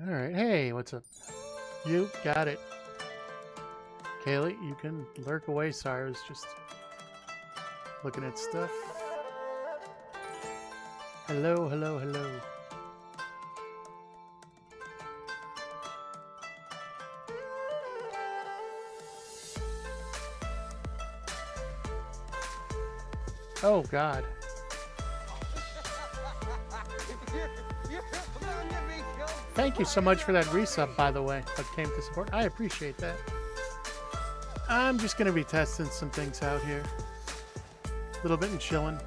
All right. Hey, what's up? You got it. Kaylee, you can lurk away. Sorry, I was just looking at stuff. Hello, hello, hello. Oh, God. Thank you so much for that resub, by the way, that came to support. I appreciate that. I'm just going to be testing some things out here. A little bit and chilling.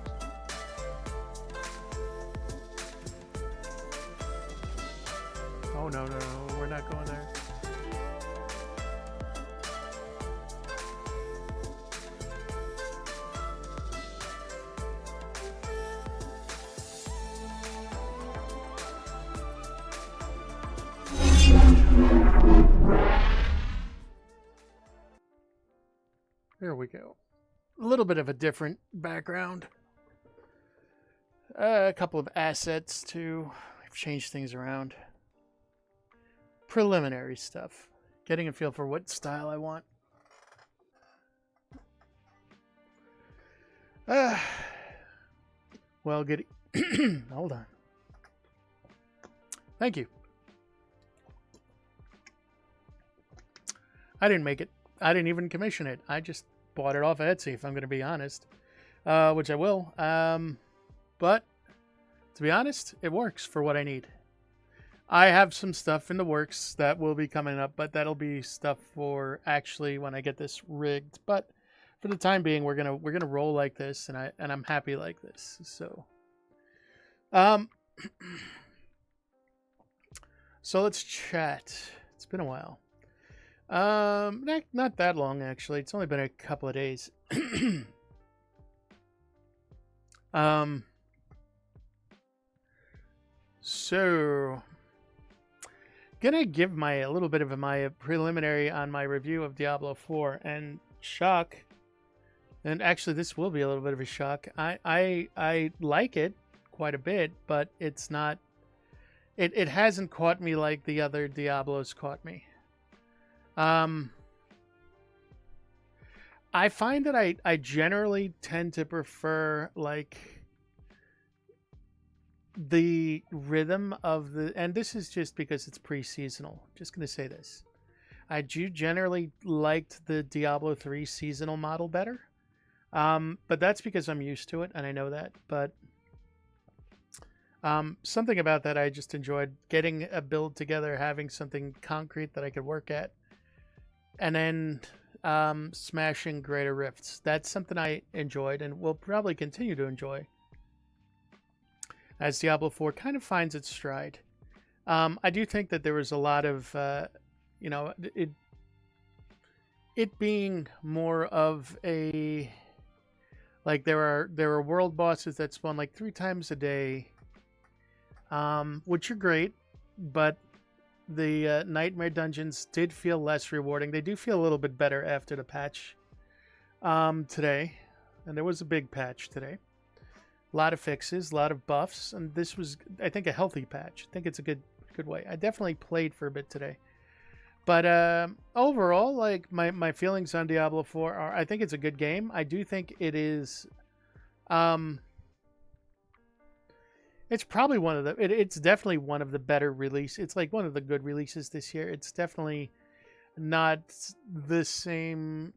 Oh, no, no, no. We're not going there. There we go. A little bit of a different background. A couple of assets too. We've changed things around. Preliminary stuff. Getting a feel for what style I want. Well, good. Hold on. Thank you. I didn't make it. I didn't even commission it. I just bought it off Etsy, if I'm going to be honest. Which I will. But, to be honest, it works for what I need. I have some stuff in the works that will be coming up, but that'll be stuff for actually when I get this rigged. But for the time being, we're gonna roll like this, and I'm happy like this. So, so let's chat. It's been a while. Not that long actually. It's only been a couple of days. So gonna give a little bit of my preliminary on my review of Diablo 4 and shock. And actually, this will be a little bit of a shock. I like it quite a bit, but it's not. It hasn't caught me like the other Diablos caught me. I find that I generally tend to prefer like the rhythm of the, and this is just because it's pre-seasonal. Just gonna say this. I do generally liked the Diablo 3 seasonal model better. But that's because I'm used to it and I know that. But something about that I just enjoyed getting a build together, having something concrete that I could work at, and then smashing greater rifts. That's something I enjoyed and will probably continue to enjoy as Diablo 4 kind of finds its stride. I do think that there was a lot of, it being more of a, like there are world bosses that spawn like 3 times a day, which are great, but the nightmare dungeons did feel less rewarding. They do feel a little bit better after the patch today, and there was a big patch today. A lot of fixes, a lot of buffs, and this was, I think, a healthy patch. I think it's a good way. I definitely played for a bit today. But overall, like my feelings on Diablo 4 are, I think it's a good game. I do think it is. It's probably one of the. It's definitely one of the better releases. It's like one of the good releases this year. It's definitely not the same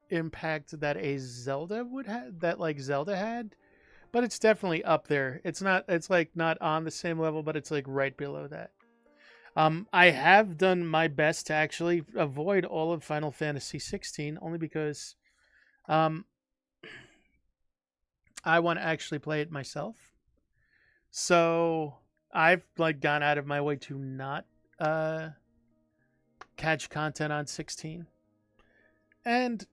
impact that a Zelda would have. That like Zelda had, but it's definitely up there. It's not. It's like not on the same level, but it's like right below that. I have done my best to actually avoid all of Final Fantasy 16, only because I want to actually play it myself. So I've like gone out of my way to not catch content on 16, and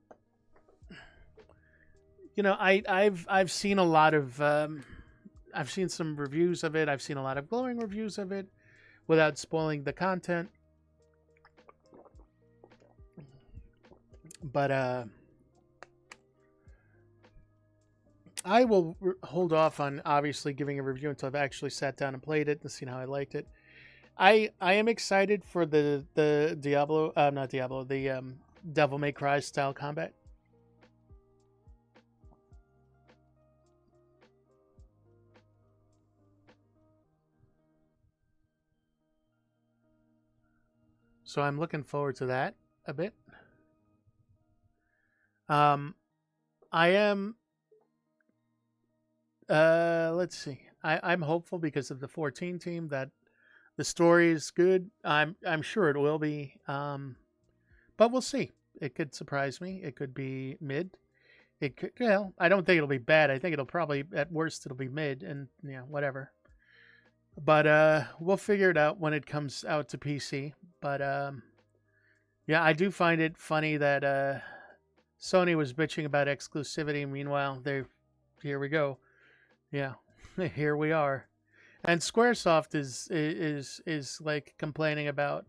you know I've seen a lot of I've seen some reviews of it. I've seen a lot of glowing reviews of it, without spoiling the content. But I will hold off on obviously giving a review until I've actually sat down and played it and seen how I liked it. I am excited for the Diablo, not Diablo, the Devil May Cry style combat. So I'm looking forward to that a bit. Um, I am. Let's see. I'm hopeful because of the 14 team that the story is good. I'm sure it will be. But we'll see. It could surprise me. It could be mid. It could. Well, I don't think it'll be bad. I think it'll probably at worst it'll be mid, and whatever. But we'll figure it out when it comes out to PC. But yeah, I do find it funny that Sony was bitching about exclusivity. Meanwhile, they here we go. Yeah, here we are. And SquareSoft is like complaining about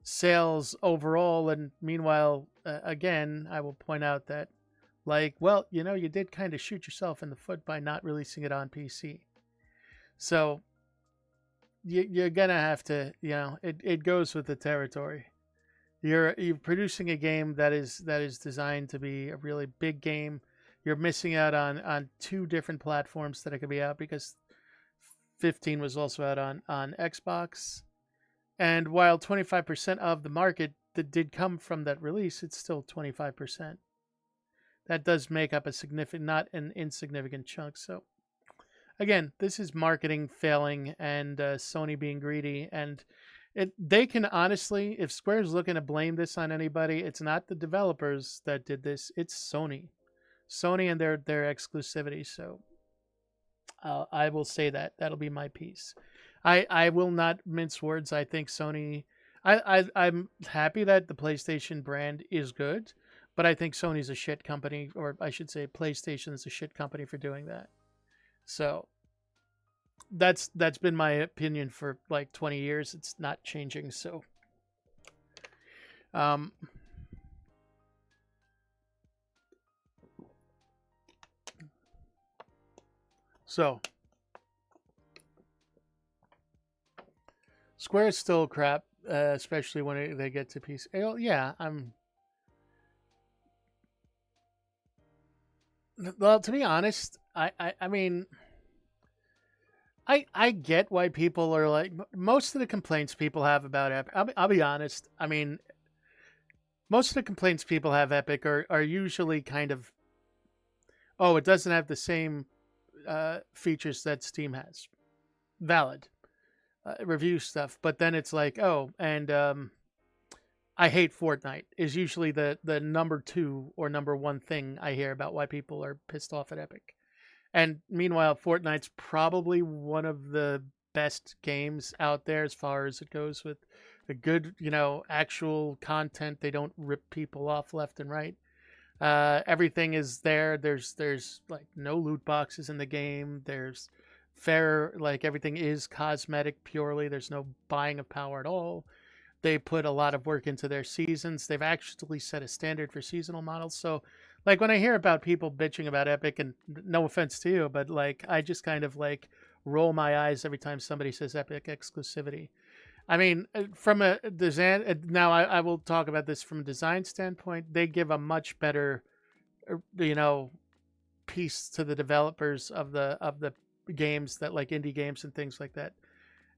sales overall, and meanwhile, again, I will point out that, like, well, you did kind of shoot yourself in the foot by not releasing it on PC. So you're gonna have to, it goes with the territory. You're producing a game that is designed to be a really big game. You're missing out on two different platforms that it could be out because 15 was also out on Xbox. And while 25% of the market that did come from that release, it's still 25%. That does make up a significant, not an insignificant chunk. So again, this is marketing failing and Sony being greedy. And they can honestly, if Square's looking to blame this on anybody, it's not the developers that did this. It's Sony. Sony and their exclusivity. So I will say that'll be my piece. I will not mince words. I think Sony. I'm happy that the PlayStation brand is good, but I think Sony's a shit company, or I should say, PlayStation's a shit company for doing that. So that's been my opinion for like 20 years. It's not changing. So, um, so Square is still crap, especially when they get to PC. Yeah, well, to be honest, I mean, I get why people are like most of the complaints people have about Epic. I'll be honest. I mean, most of the complaints people have Epic are usually kind of, oh, it doesn't have the same features that Steam has. Valid review stuff, but then it's like, oh, and I hate Fortnite is usually the number two or number one thing I hear about why people are pissed off at Epic. And meanwhile, Fortnite's probably one of the best games out there as far as it goes with the good, actual content. They don't rip people off left and right. Everything is there. There's like no loot boxes in the game. There's fair, like everything is cosmetic purely. There's no buying of power at all. They put a lot of work into their seasons. They've actually set a standard for seasonal models. So, like when I hear about people bitching about Epic, and no offense to you, but like I just kind of like roll my eyes every time somebody says Epic exclusivity. I mean, from a design, now I will talk about this from a design standpoint. They give a much better, you know, piece to the developers of the games that like indie games and things like that.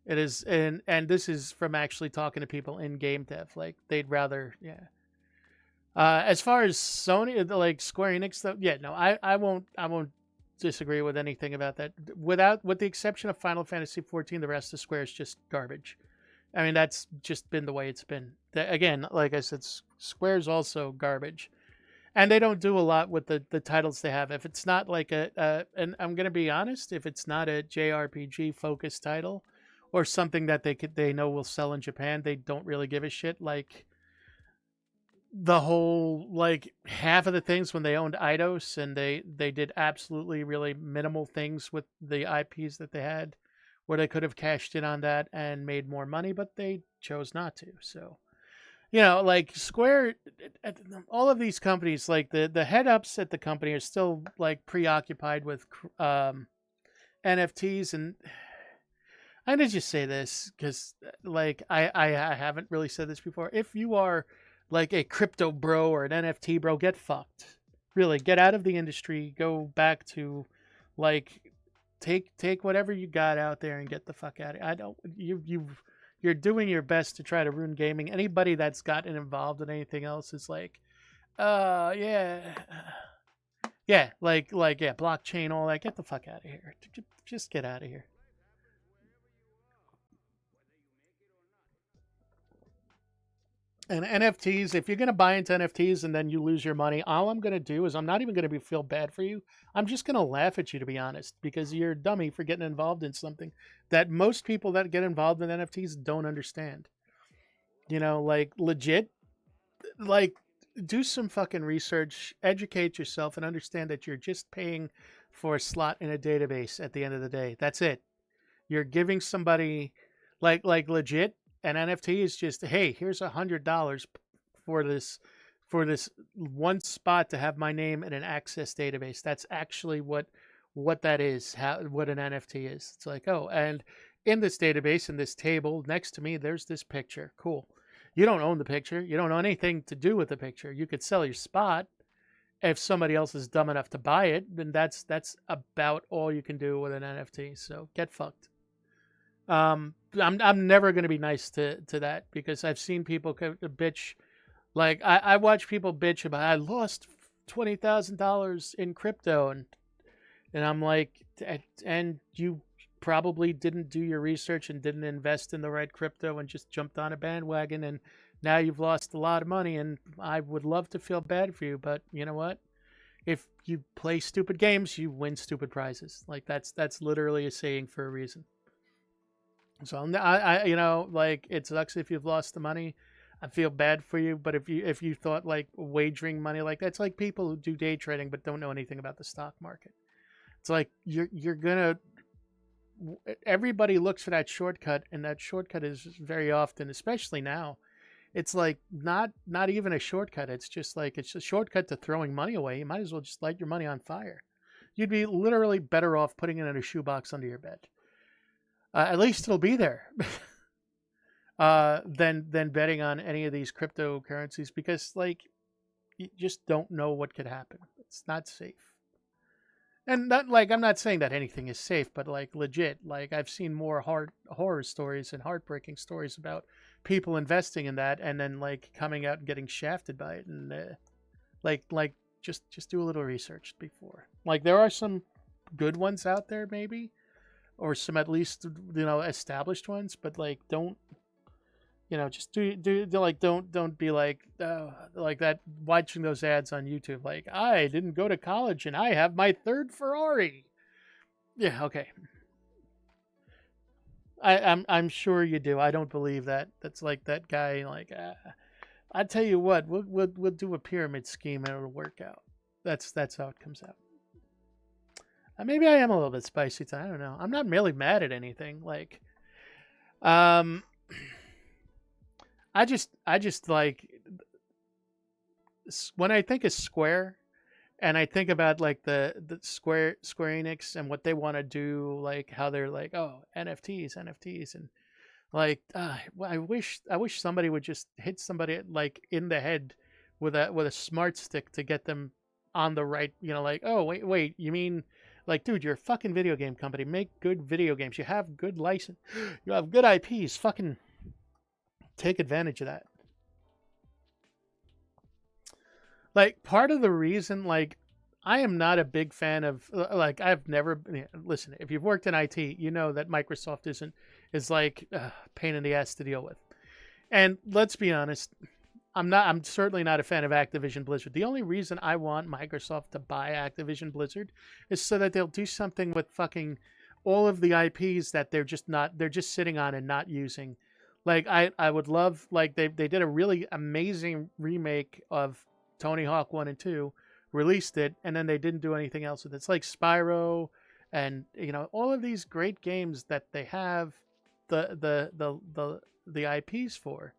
It is, and this is from actually talking to people in game dev. Like they'd rather, yeah. As far as Sony, like Square Enix, though, yeah, no, I won't disagree with anything about that. With the exception of Final Fantasy 14, the rest of Square is just garbage. I mean, that's just been the way it's been. Again, like I said, Square's also garbage, and they don't do a lot with the titles they have. If it's not like and I'm gonna be honest, if it's not a JRPG focused title or something that they know will sell in Japan, they don't really give a shit. Like the whole like half of the things when they owned Eidos and they did absolutely really minimal things with the IPs that they had where they could have cashed in on that and made more money, but they chose not to. So, like Square, all of these companies, like the head ups at the company are still like preoccupied with NFTs. And I'm gonna just say this because, like, I haven't really said this before. If you are like a crypto bro or an NFT bro, get fucked. Really, get out of the industry. Go back to, like, take whatever you got out there and get the fuck out of it. I don't. You're doing your best to try to ruin gaming. Anybody that's gotten involved in anything else is like, yeah, yeah, like yeah, blockchain, all that. Get the fuck out of here. Just get out of here. And NFTs, if you're going to buy into NFTs and then you lose your money, all I'm going to do is I'm not even going to be feel bad for you. I'm just going to laugh at you, to be honest, because you're a dummy for getting involved in something that most people that get involved in NFTs don't understand. Like, legit, like, do some fucking research, educate yourself, and understand that you're just paying for a slot in a database at the end of the day. That's it. You're giving somebody, like legit, an NFT is just, hey, here's $100 for this one spot to have my name in an access database. That's actually what that is. What an NFT is. It's like, oh, and in this database, in this table next to me, there's this picture. Cool. You don't own the picture. You don't own anything to do with the picture. You could sell your spot if somebody else is dumb enough to buy it. Then that's about all you can do with an NFT. So get fucked. I'm never going to be nice to that because I've seen people bitch. Like, I watch people bitch about, I lost $20,000 in crypto, and I'm like, and you probably didn't do your research and didn't invest in the right crypto and just jumped on a bandwagon, and now you've lost a lot of money. And I would love to feel bad for you, but you know what? If you play stupid games, you win stupid prizes. Like, that's literally a saying for a reason. So like, it sucks if you've lost the money. I feel bad for you, but if you thought like wagering money like that, it's like people who do day trading but don't know anything about the stock market. It's like you're gonna. Everybody looks for that shortcut, and that shortcut is very often, especially now, it's like not even a shortcut. It's just like it's a shortcut to throwing money away. You might as well just light your money on fire. You'd be literally better off putting it in a shoebox under your bed. At least it'll be there. Than betting on any of these cryptocurrencies because, like, you just don't know what could happen. It's not safe. And not like I'm not saying that anything is safe, but like legit, like I've seen more horror stories and heartbreaking stories about people investing in that and then like coming out and getting shafted by it. And like just do a little research before. Like, there are some good ones out there, maybe, or some at least established ones, but like don't. Just do like don't be like that watching those ads on YouTube. Like, I didn't go to college and I have my third Ferrari. Yeah, okay. I'm sure you do. I don't believe that. That's like that guy. Like, I tell you what, we'll do a pyramid scheme and it'll work out. That's how it comes out. Maybe I am a little bit spicy. I don't know. I'm not really mad at anything. Like, I just like when I think of Square and I think about like the Square Enix and what they want to do, like how they're like, oh, NFTs, and like I wish somebody would just hit somebody like in the head with a smart stick to get them on the right, like, oh, wait, you mean, like, dude, you're a fucking video game company. Make good video games. You have good license. You have good IPs. Fucking take advantage of that. Like, part of the reason, like, I am not a big fan of, like, I've never, listen, if you've worked in IT, you know that Microsoft is like a pain in the ass to deal with. And let's be honest, I'm certainly not a fan of Activision Blizzard. The only reason I want Microsoft to buy Activision Blizzard is so that they'll do something with fucking all of the IPs that they're just sitting on and not using. Like, I would love, like, they did a really amazing remake of Tony Hawk 1 and 2, released it, and then they didn't do anything else with it. It's like Spyro and, all of these great games that they have the IPs for.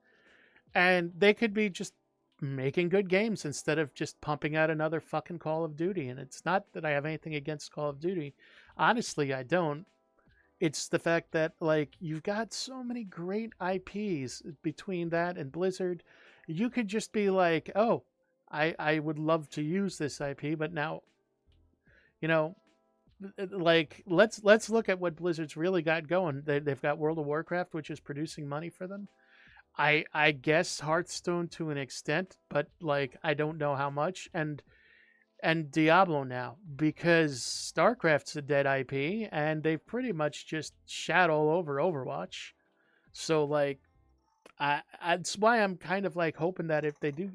And they could be just making good games instead of just pumping out another fucking Call of Duty. And it's not that I have anything against Call of Duty. Honestly, I don't. it's the fact that like you've got so many great IPs between that and Blizzard. You could just be like, oh, I would love to use this IP, but now, you know, like let's look at what Blizzard's really got going. They've got World of Warcraft, which is producing money for them. I guess Hearthstone to an extent, but like I don't know how much. And Diablo now, because StarCraft's a dead IP and they've pretty much just shat all over Overwatch. So like that's why I'm kind of like hoping that if they do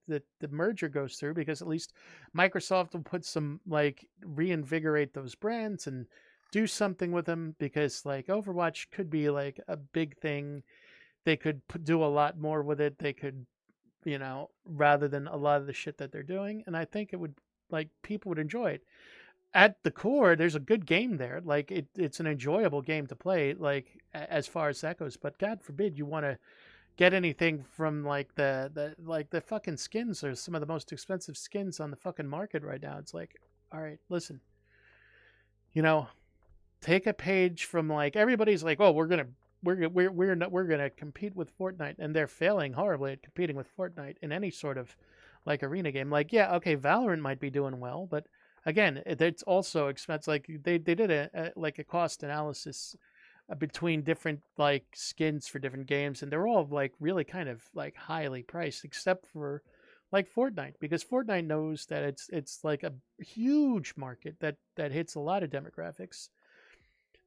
the merger goes through, because at least Microsoft will put some like reinvigorate those brands and do something with them, because like Overwatch could be like a big thing. They could do a lot more with it. They could, rather than a lot of the shit that they're doing. And I think it would, like, people would enjoy it. At the core, there's a good game there. Like, it's an enjoyable game to play, like, as far as that goes. But God forbid you want to get anything from, like, the fucking skins. Are some of the most expensive skins on the fucking market right now. It's like, all right, listen, you know, take a page from, like, everybody's like, oh, we're gonna compete with Fortnite, and they're failing horribly at competing with Fortnite in any sort of like arena game. Like, yeah, okay, Valorant might be doing well, but again, it's also expensive. Like they did a cost analysis between different like skins for different games, and they're all like really kind of like highly priced, except for like Fortnite, because Fortnite knows that it's like a huge market that hits a lot of demographics.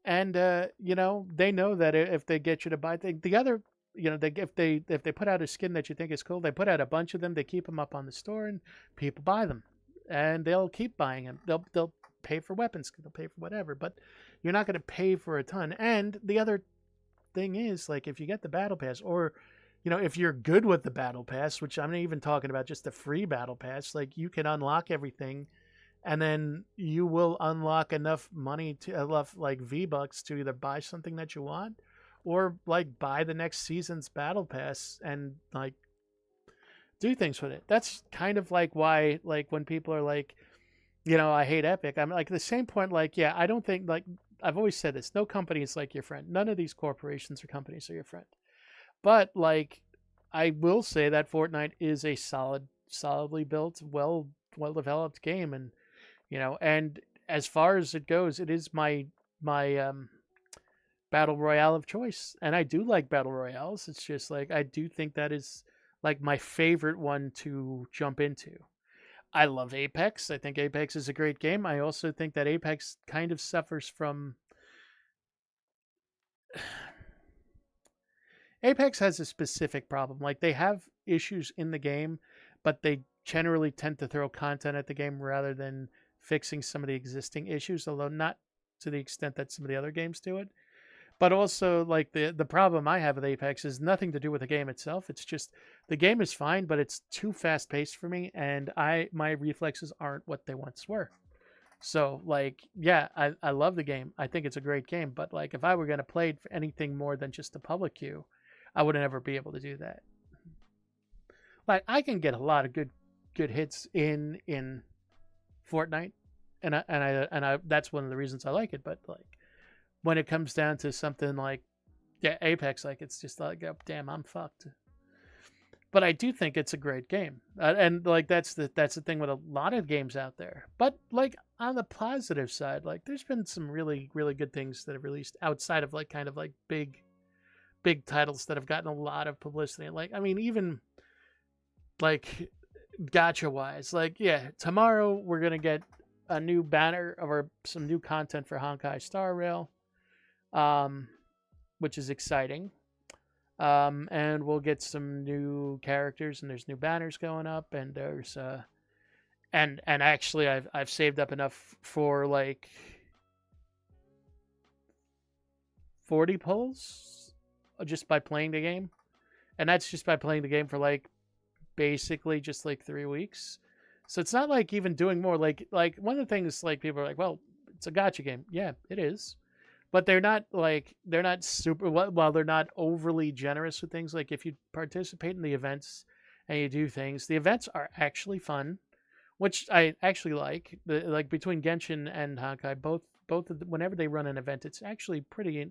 And they know that if they get you to buy the other, if they put out a skin that you think is cool, they put out a bunch of them, they keep them up on the store, and people buy them, and they'll keep buying them. They'll pay for weapons, they'll pay for whatever, but you're not going to pay for a ton. And the other thing is, like, if you get the battle pass, or if you're good with the battle pass, which I'm not even talking about just the free battle pass, like you can unlock everything, and then you will unlock enough money to enough like V-Bucks to either buy something that you want, or like buy the next season's battle pass and like do things with it. That's kind of like why, like, when people are like, I hate Epic, I'm like, the same point, like, yeah, I don't think, like, I've always said this, no company is like your friend. None of these corporations or companies are your friend. But like, I will say that Fortnite is a solidly built, well developed game. And as far as it goes, it is my battle royale of choice, and I do like battle royales. It's just like I do think that is like my favorite one to jump into. I love Apex. I think Apex is a great game. I also think that Apex kind of suffers from Apex has a specific problem. Like, they have issues in the game, but they generally tend to throw content at the game rather than fixing some of the existing issues, although not to the extent that some of the other games do it. But also, like, the problem I have with Apex is nothing to do with the game itself. It's just the game is fine, but it's too fast paced for me, and my reflexes aren't what they once were. So, like, yeah, I love the game. I think it's a great game, but like, if I were going to play it for anything more than just the public queue, I would never be able to do that. Like, I can get a lot of good hits in Fortnite, and I that's one of the reasons I like it. But like, when it comes down to something like, yeah, Apex, like, it's just like, oh, damn, I'm fucked. But I do think it's a great game, and like, that's the thing with a lot of games out there. But like, on the positive side, like, there's been some really really good things that have released outside of like kind of like big titles that have gotten a lot of publicity. Like, I mean, even like gotcha wise, like, yeah, tomorrow we're gonna get a new banner or some new content for Honkai Star Rail, which is exciting. And we'll get some new characters, and there's new banners going up, and there's and actually I've saved up enough for like 40 pulls just by playing the game, and that's just by playing the game for like basically just like 3 weeks. So it's not like even doing more. Like one of the things, like, people are like, well, it's a gacha game. Yeah, it is. But they're not super, well, they're not overly generous with things. Like, if you participate in the events and you do things, the events are actually fun, which I actually like. Like, between Genshin and Honkai, both of whenever they run an event, it's actually pretty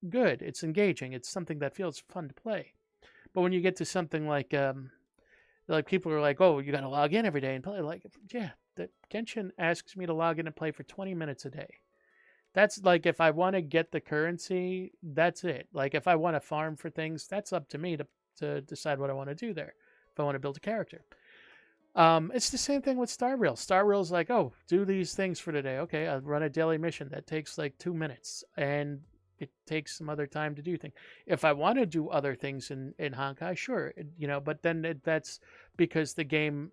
good. It's engaging. It's something that feels fun to play. But when you get to something like people are like, oh, you got to log in every day and play. Like, yeah, the Genshin asks me to log in and play for 20 minutes a day. That's like if I want to get the currency, that's it. Like if I want to farm for things, that's up to me to decide what I want to do there. If I want to build a character. It's the same thing with Star Rail. Star Rail's like, oh, do these things for today. Okay, I'll run a daily mission that takes like 2 minutes, and it takes some other time to do things. If I want to do other things in Honkai, sure, but then that's because the game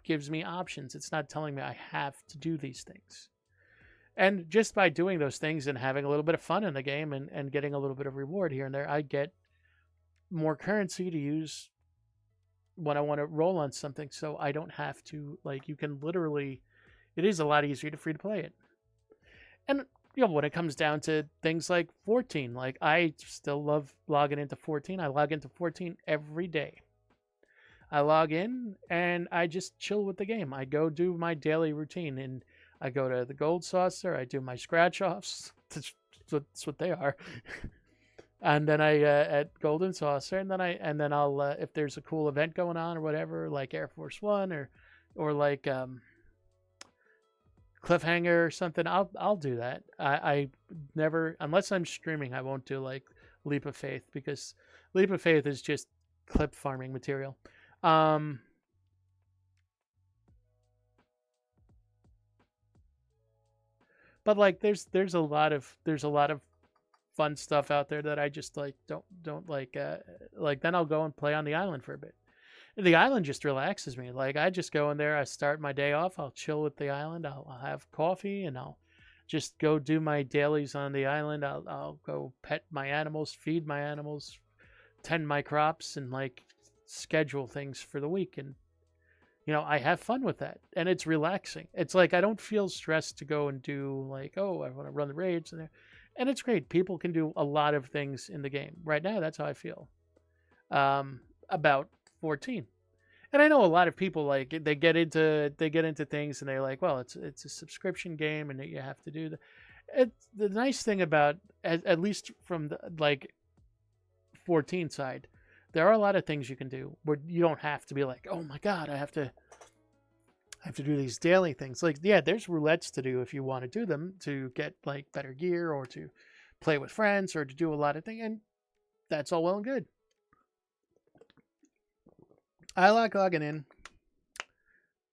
gives me options. It's not telling me I have to do these things. And just by doing those things and having a little bit of fun in the game and getting a little bit of reward here and there, I get more currency to use when I want to roll on something, so I don't have to, like, you can literally, it is a lot easier to free to play it. And, when it comes down to things like 14, like, I still love logging into 14. I log into 14 every day. I log in and I just chill with the game. I go do my daily routine, and I go to the Gold Saucer, I do my scratch offs. That's what they are. And then I at Golden Saucer, and then I'll if there's a cool event going on or whatever, like Air Force One or like Cliffhanger or something, I'll do that. I never, unless I'm streaming, I won't do like Leap of Faith, because Leap of Faith is just clip farming material. But like there's a lot of fun stuff out there that I just like don't like then I'll go and play on the island for a bit. The island just relaxes me. Like I just go in there, I start my day off, I'll chill with the island, I'll have coffee, and I'll just go do my dailies on the island. I'll go pet my animals, feed my animals, tend my crops, and like schedule things for the week. And I have fun with that, and it's relaxing. It's like I don't feel stressed to go and do like, oh, I want to run the raids and it's great. People can do a lot of things in the game. Right now, that's how I feel about 14. And I know a lot of people, like, they get into things and they're like, well, it's a subscription game and you have to do the nice thing about, at least from the like 14 side, there are a lot of things you can do where you don't have to be like, oh my god, I have to do these daily things. Like, yeah, there's roulettes to do if you want to do them, to get like better gear or to play with friends or to do a lot of things, and that's all well and good. I like logging in,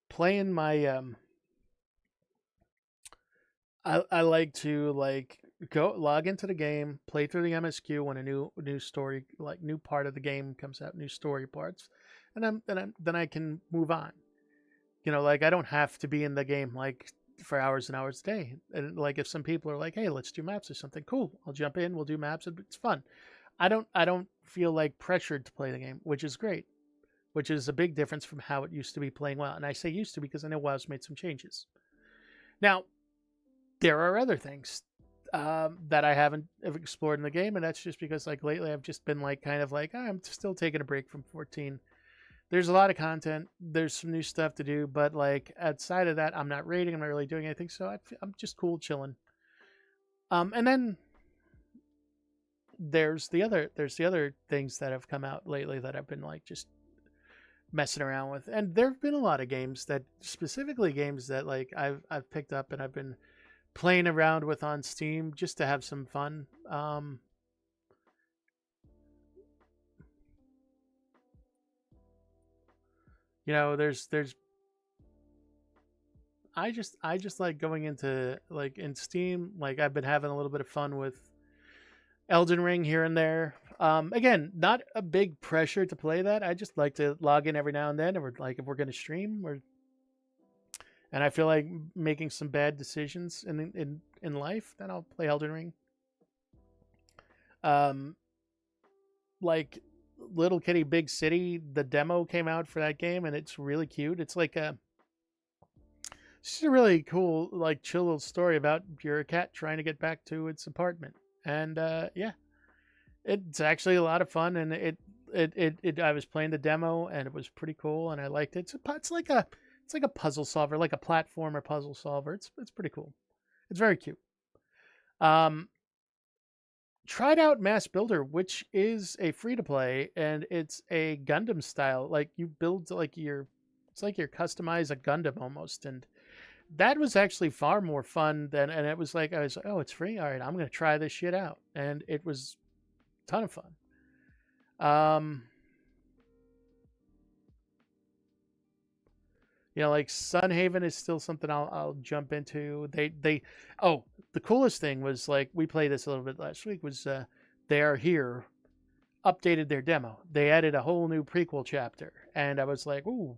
playing my I like to like go log into the game, play through the MSQ when a new story, like new part of the game comes out, new story parts, and then I can move on. Like I don't have to be in the game like for hours and hours a day. And like if some people are like, hey, let's do maps or something, cool, I'll jump in, we'll do maps, it's fun. I don't feel like pressured to play the game, which is great, which is a big difference from how it used to be playing WoW. And I say used to because I know WoW's made some changes. Now, there are other things that I haven't explored in the game, and that's just because like lately I've just been like kind of like, I'm still taking a break from 14. There's a lot of content. There's some new stuff to do, but like outside of that, I'm not raiding. I'm not really doing anything, so I'm just cool chilling. And then there's the other things that have come out lately that I've been like just messing around with, and there've been a lot of games that like I've picked up and I've been playing around with on Steam just to have some fun. There's I just like going into like in Steam, like I've been having a little bit of fun with Elden Ring here and there. Again, not a big pressure to play that. I just like to log in every now and then, or like if we're going to stream, and I feel like making some bad decisions in life, then I'll play Elden Ring. Like Little Kitty Big City, the demo came out for that game, and it's really cute. It's like it's just a really cool, like chill little story about you're a cat trying to get back to its apartment, and yeah, it's actually a lot of fun, and it I was playing the demo, and it was pretty cool, and I liked it. It's like a It's like a puzzle solver, like a platformer puzzle solver. It's pretty cool. It's very cute. Um, Tried out Mass Builder, which is a free to play, and it's a Gundam style. Like you build like it's like you customize a Gundam almost, and that was actually far more fun than. And it was like I was like, oh, it's free. All right, I'm gonna try this shit out, and it was a ton of fun. Um, like Sunhaven is still something I'll jump into. Oh, the coolest thing was like we played this a little bit last week was They Are Here updated their demo. They added a whole new prequel chapter, and I was like, ooh,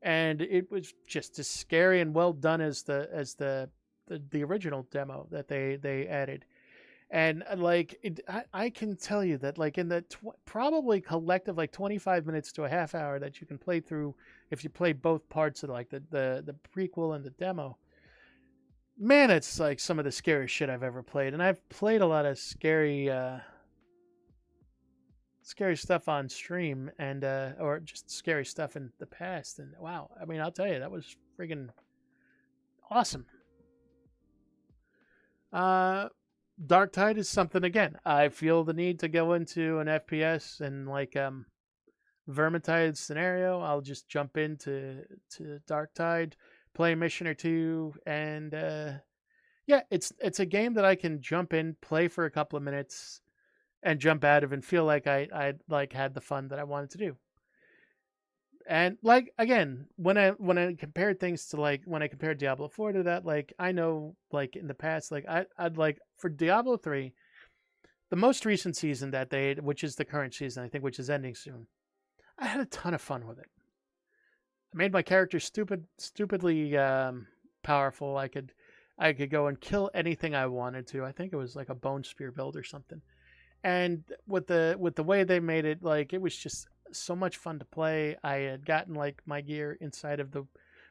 and it was just as scary and well done as the original demo that they added. And like I can tell you that like in the probably collective like 25 minutes to a half hour that you can play through if you play both parts of like the prequel and the demo, man, it's like some of the scariest shit I've ever played. And I've played a lot of scary stuff on stream and or just scary stuff in the past, and wow, I mean, I'll tell you, that was friggin' awesome. Dark Tide is something, again, I feel the need to go into an FPS and like Vermintide scenario. I'll just jump into Dark Tide, play a mission or two, and yeah, it's a game that I can jump in, play for a couple of minutes, and jump out of and feel like I like had the fun that I wanted to do. And like again, when I compared things to like when I compared Diablo 4 to that, like I know like in the past, like I'd like for Diablo 3, the most recent season that which is the current season, I think, which is ending soon, I had a ton of fun with it. I made my character stupidly powerful. I could go and kill anything I wanted to. I think it was like a bone spear build or something. And with the way they made it, like it was just so much fun to play. I had gotten like my gear inside of the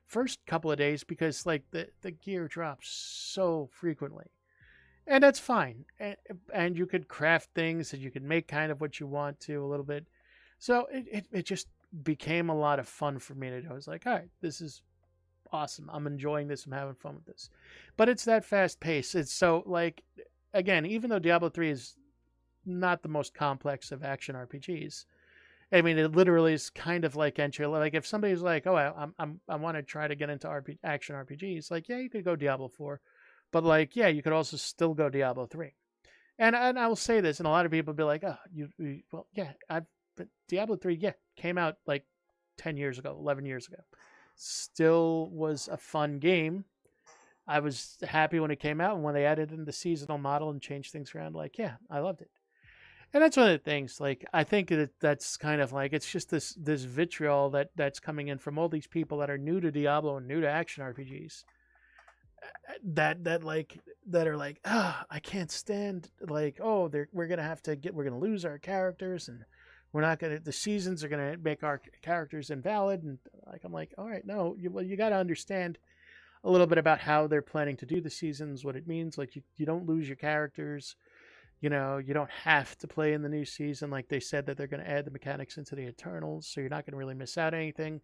first couple of days because like the gear drops so frequently, and that's fine. And you could craft things and you could make kind of what you want to a little bit. So it just became a lot of fun for me to do. I was like, all right, this is awesome. I'm enjoying this. I'm having fun with this. But it's that fast pace. It's so like, again, even though Diablo 3 is not the most complex of action RPGs, I mean, it literally is kind of like entry. Like if somebody's like, "Oh, I want to try to get into action RPGs," like, yeah, you could go Diablo 4, but like, yeah, you could also still go Diablo 3. And I will say this, and a lot of people will be like, "Oh, well, yeah, but Diablo 3, yeah, came out like 10 years ago, 11 years ago. Still was a fun game. I was happy when it came out, and when they added in the seasonal model and changed things around, like, yeah, I loved it." And that's one of the things, like, I think that's kind of like, it's just this vitriol that's coming in from all these people that are new to Diablo and new to action RPGs that are like, I can't stand, like, oh, we're gonna lose our characters, and we're not gonna, the seasons are gonna make our characters invalid, and like, I'm like, all right, no, you got to understand a little bit about how they're planning to do the seasons, what it means. Like, you don't lose your characters. You don't have to play in the new season. Like they said that they're going to add the mechanics into the Eternals, so you're not going to really miss out on anything.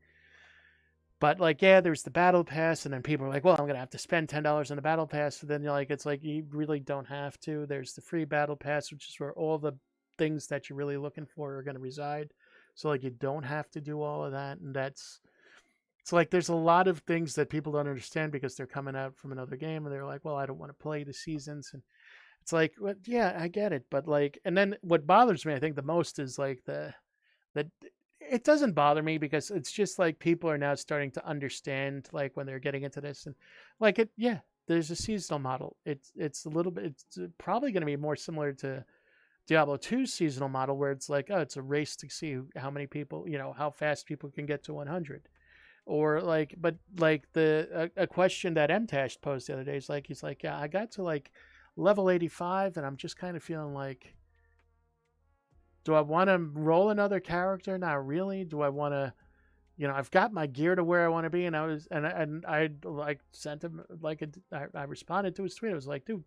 But like, yeah, there's the battle pass, and then people are like, well, I'm going to have to spend $10 on the battle pass. So then it's like you really don't have to. There's the free battle pass, which is where all the things that you're really looking for are going to reside. So like, you don't have to do all of that, and it's like there's a lot of things that people don't understand because they're coming out from another game, and they're like, well, I don't want to play the seasons. And it's like, well, yeah, I get it, but like, and then what bothers me, I think, the most is like that it doesn't bother me because it's just like people are now starting to understand, like when they're getting into this, and like yeah, there's a seasonal model. It's a little bit, it's probably going to be more similar to Diablo 2's seasonal model, where it's like, oh, it's a race to see how many people, how fast people can get to 100. Or like, but like a question that MTash posed the other day is like, he's like, yeah, I got to like level 85, and I'm just kind of feeling like, do I want to roll another character? Not really. Do I want to, I've got my gear to where I want to be, and I like sent him like I responded to his tweet. I was like, dude,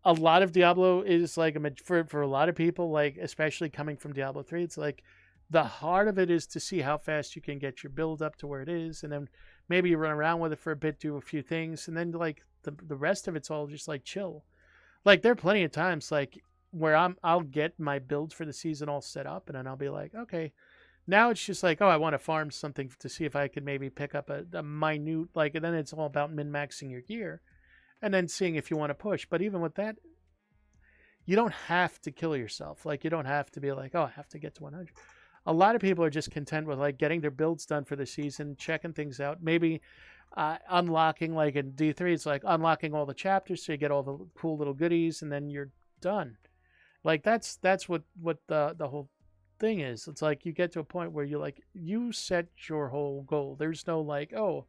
a lot of Diablo is like for a lot of people, like especially coming from Diablo 3, it's like the heart of it is to see how fast you can get your build up to where it is, and then Maybe you run around with it for a bit, do a few things, and then like the rest of it's all just like chill. Like there are plenty of times like where I'll get my build for the season all set up, and then I'll be like, okay, now it's just like, oh, I want to farm something to see if I could maybe pick up a minute, like, and then it's all about min maxing your gear, and then seeing if you want to push. But even with that, you don't have to kill yourself. Like you don't have to be like, oh, I have to get to 100. A lot of people are just content with like getting their builds done for the season, checking things out, maybe unlocking, like in D3, it's like unlocking all the chapters so you get all the cool little goodies, and then you're done. Like that's what the whole thing is. It's like you get to a point where you set your whole goal. There's no like, oh,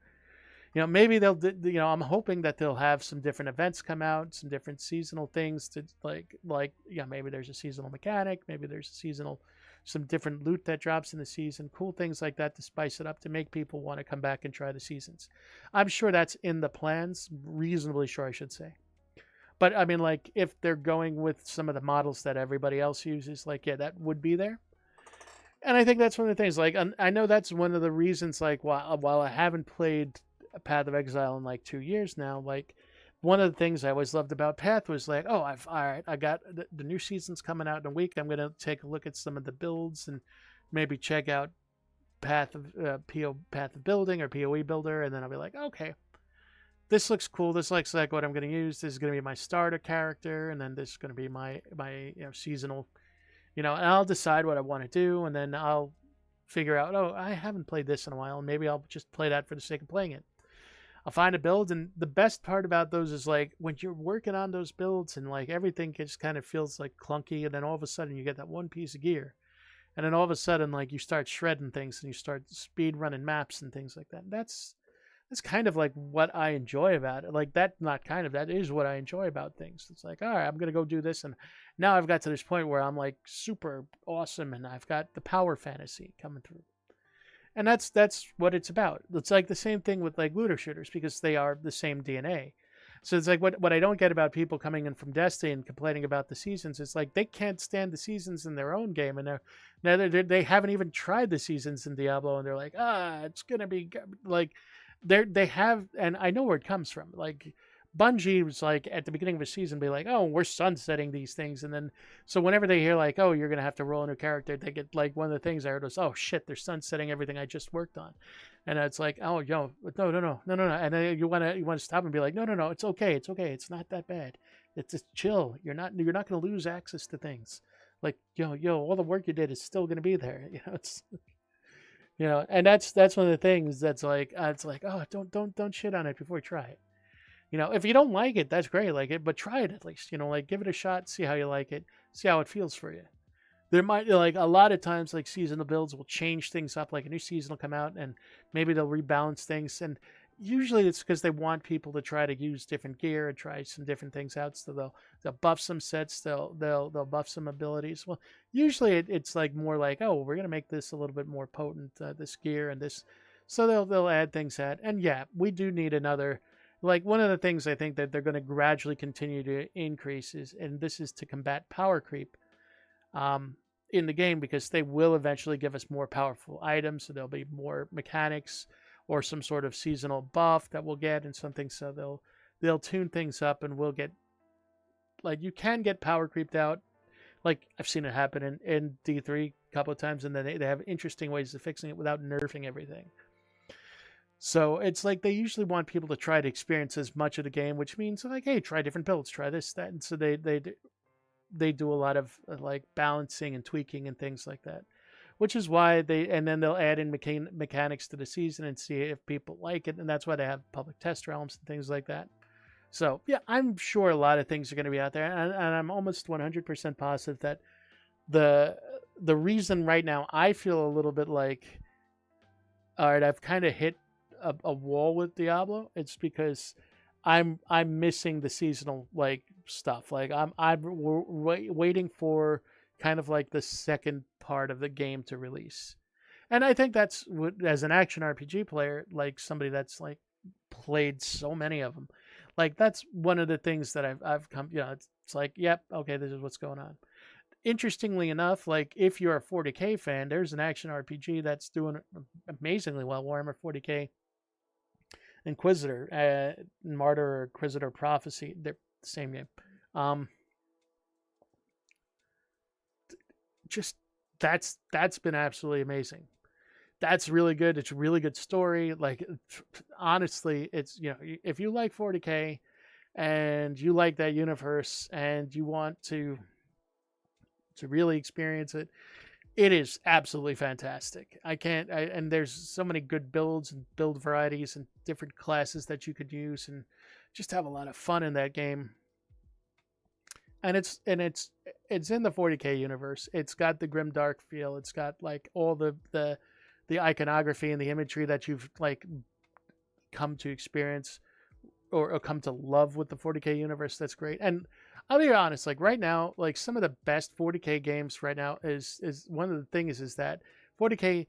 maybe I'm hoping that they'll have some different events come out, some different seasonal things to maybe there's a seasonal mechanic, maybe there's a seasonal, some different loot that drops in the season, cool things like that to spice it up, to make people want to come back and try the seasons. I'm sure that's in the plans, reasonably sure, I should say. But I mean, like, if they're going with some of the models that everybody else uses, like, yeah, that would be there. And I think that's one of the things, like, I know that's one of the reasons, like, while I haven't played Path of Exile in like 2 years now, like, one of the things I always loved about Path was like, oh, all right, I got the new season's coming out in a week. I'm going to take a look at some of the builds and maybe check out Path of Building or PoE Builder, and then I'll be like, okay, this looks cool. This looks like what I'm going to use. This is going to be my starter character, and then this is going to be my seasonal, and I'll decide what I want to do, and then I'll figure out, oh, I haven't played this in a while, and maybe I'll just play that for the sake of playing it. I'll find a build, and the best part about those is like when you're working on those builds and like everything just kind of feels like clunky, and then all of a sudden you get that one piece of gear, and then all of a sudden like you start shredding things and you start speed running maps and things like that. That's kind of like what I enjoy about it. Like that is what I enjoy about things. It's like, all right, I'm gonna go do this, and now I've got to this point where I'm like super awesome, and I've got the power fantasy coming through. And that's what it's about. It's like the same thing with like looter shooters, because they are the same DNA. So it's like what I don't get about people coming in from Destiny and complaining about the seasons. It's like they can't stand the seasons in their own game, and they haven't even tried the seasons in Diablo, and they're like, it's gonna be like they have, and I know where it comes from. Like Bungie was like at the beginning of a season be like, oh, we're sunsetting these things, and then so whenever they hear like, oh, you're gonna have to roll a new character, they get like, one of the things I heard was, oh shit, they're sunsetting everything I just worked on. And it's like, oh, no, and then you want to stop and be like, no, it's okay, it's not that bad, it's just chill, you're not gonna lose access to things, like all the work you did is still gonna be there. It's and that's one of the things that's like, it's like, oh, don't shit on it before you try it. If you don't like it, that's great, like it, but try it at least. Like give it a shot, see how you like it, see how it feels for you. There might, like, a lot of times, like seasonal builds will change things up. Like a new season will come out, and maybe they'll rebalance things. And usually it's because they want people to try to use different gear and try some different things out. So they'll buff some sets, they'll buff some abilities. Well, usually it's like more like, oh, we're gonna make this a little bit more potent, this gear and this. So they'll add things at. And yeah, we do need another. Like one of the things I think that they're going to gradually continue to increase is, and this is to combat power creep in the game, because they will eventually give us more powerful items. So there'll be more mechanics or some sort of seasonal buff that we'll get and something. So they'll tune things up, and we'll get, like, you can get power creeped out. Like I've seen it happen in D3 a couple of times, and then they have interesting ways of fixing it without nerfing everything. So it's like they usually want people to try to experience as much of the game, which means like, hey, try different builds, try this, that, and so they do a lot of like balancing and tweaking and things like that, which is why and then they'll add in mechanics to the season and see if people like it, and that's why they have public test realms and things like that. So yeah, I'm sure a lot of things are going to be out there, and I'm almost 100% positive that the reason right now I feel a little bit like, all right, I've kind of hit a wall with Diablo, it's because I'm missing the seasonal like stuff. Like I'm waiting for kind of like the second part of the game to release, and I think that's what, as an action RPG player, like somebody that's like played so many of them, like that's one of the things that I've come, it's like, yep, okay, this is what's going on. Interestingly enough, like if you're a 40K fan, there's an action RPG that's doing amazingly well, Warhammer 40K. Inquisitor, Martyr or Inquisitor Prophecy. They're the same game. Just that's been absolutely amazing. That's really good. It's a really good story. Like, honestly, it's, if you like 40K and you like that universe and you want to really experience it, it is absolutely fantastic. And there's so many good builds and build varieties and different classes that you could use and just have a lot of fun in that game. And it's in the 40K universe. It's got the grim dark feel. It's got like all the iconography and the imagery that you've like come to experience or come to love with the 40K universe. That's great. And I'll be honest, like right now, like some of the best 40K games right now is one of the things is that 40K,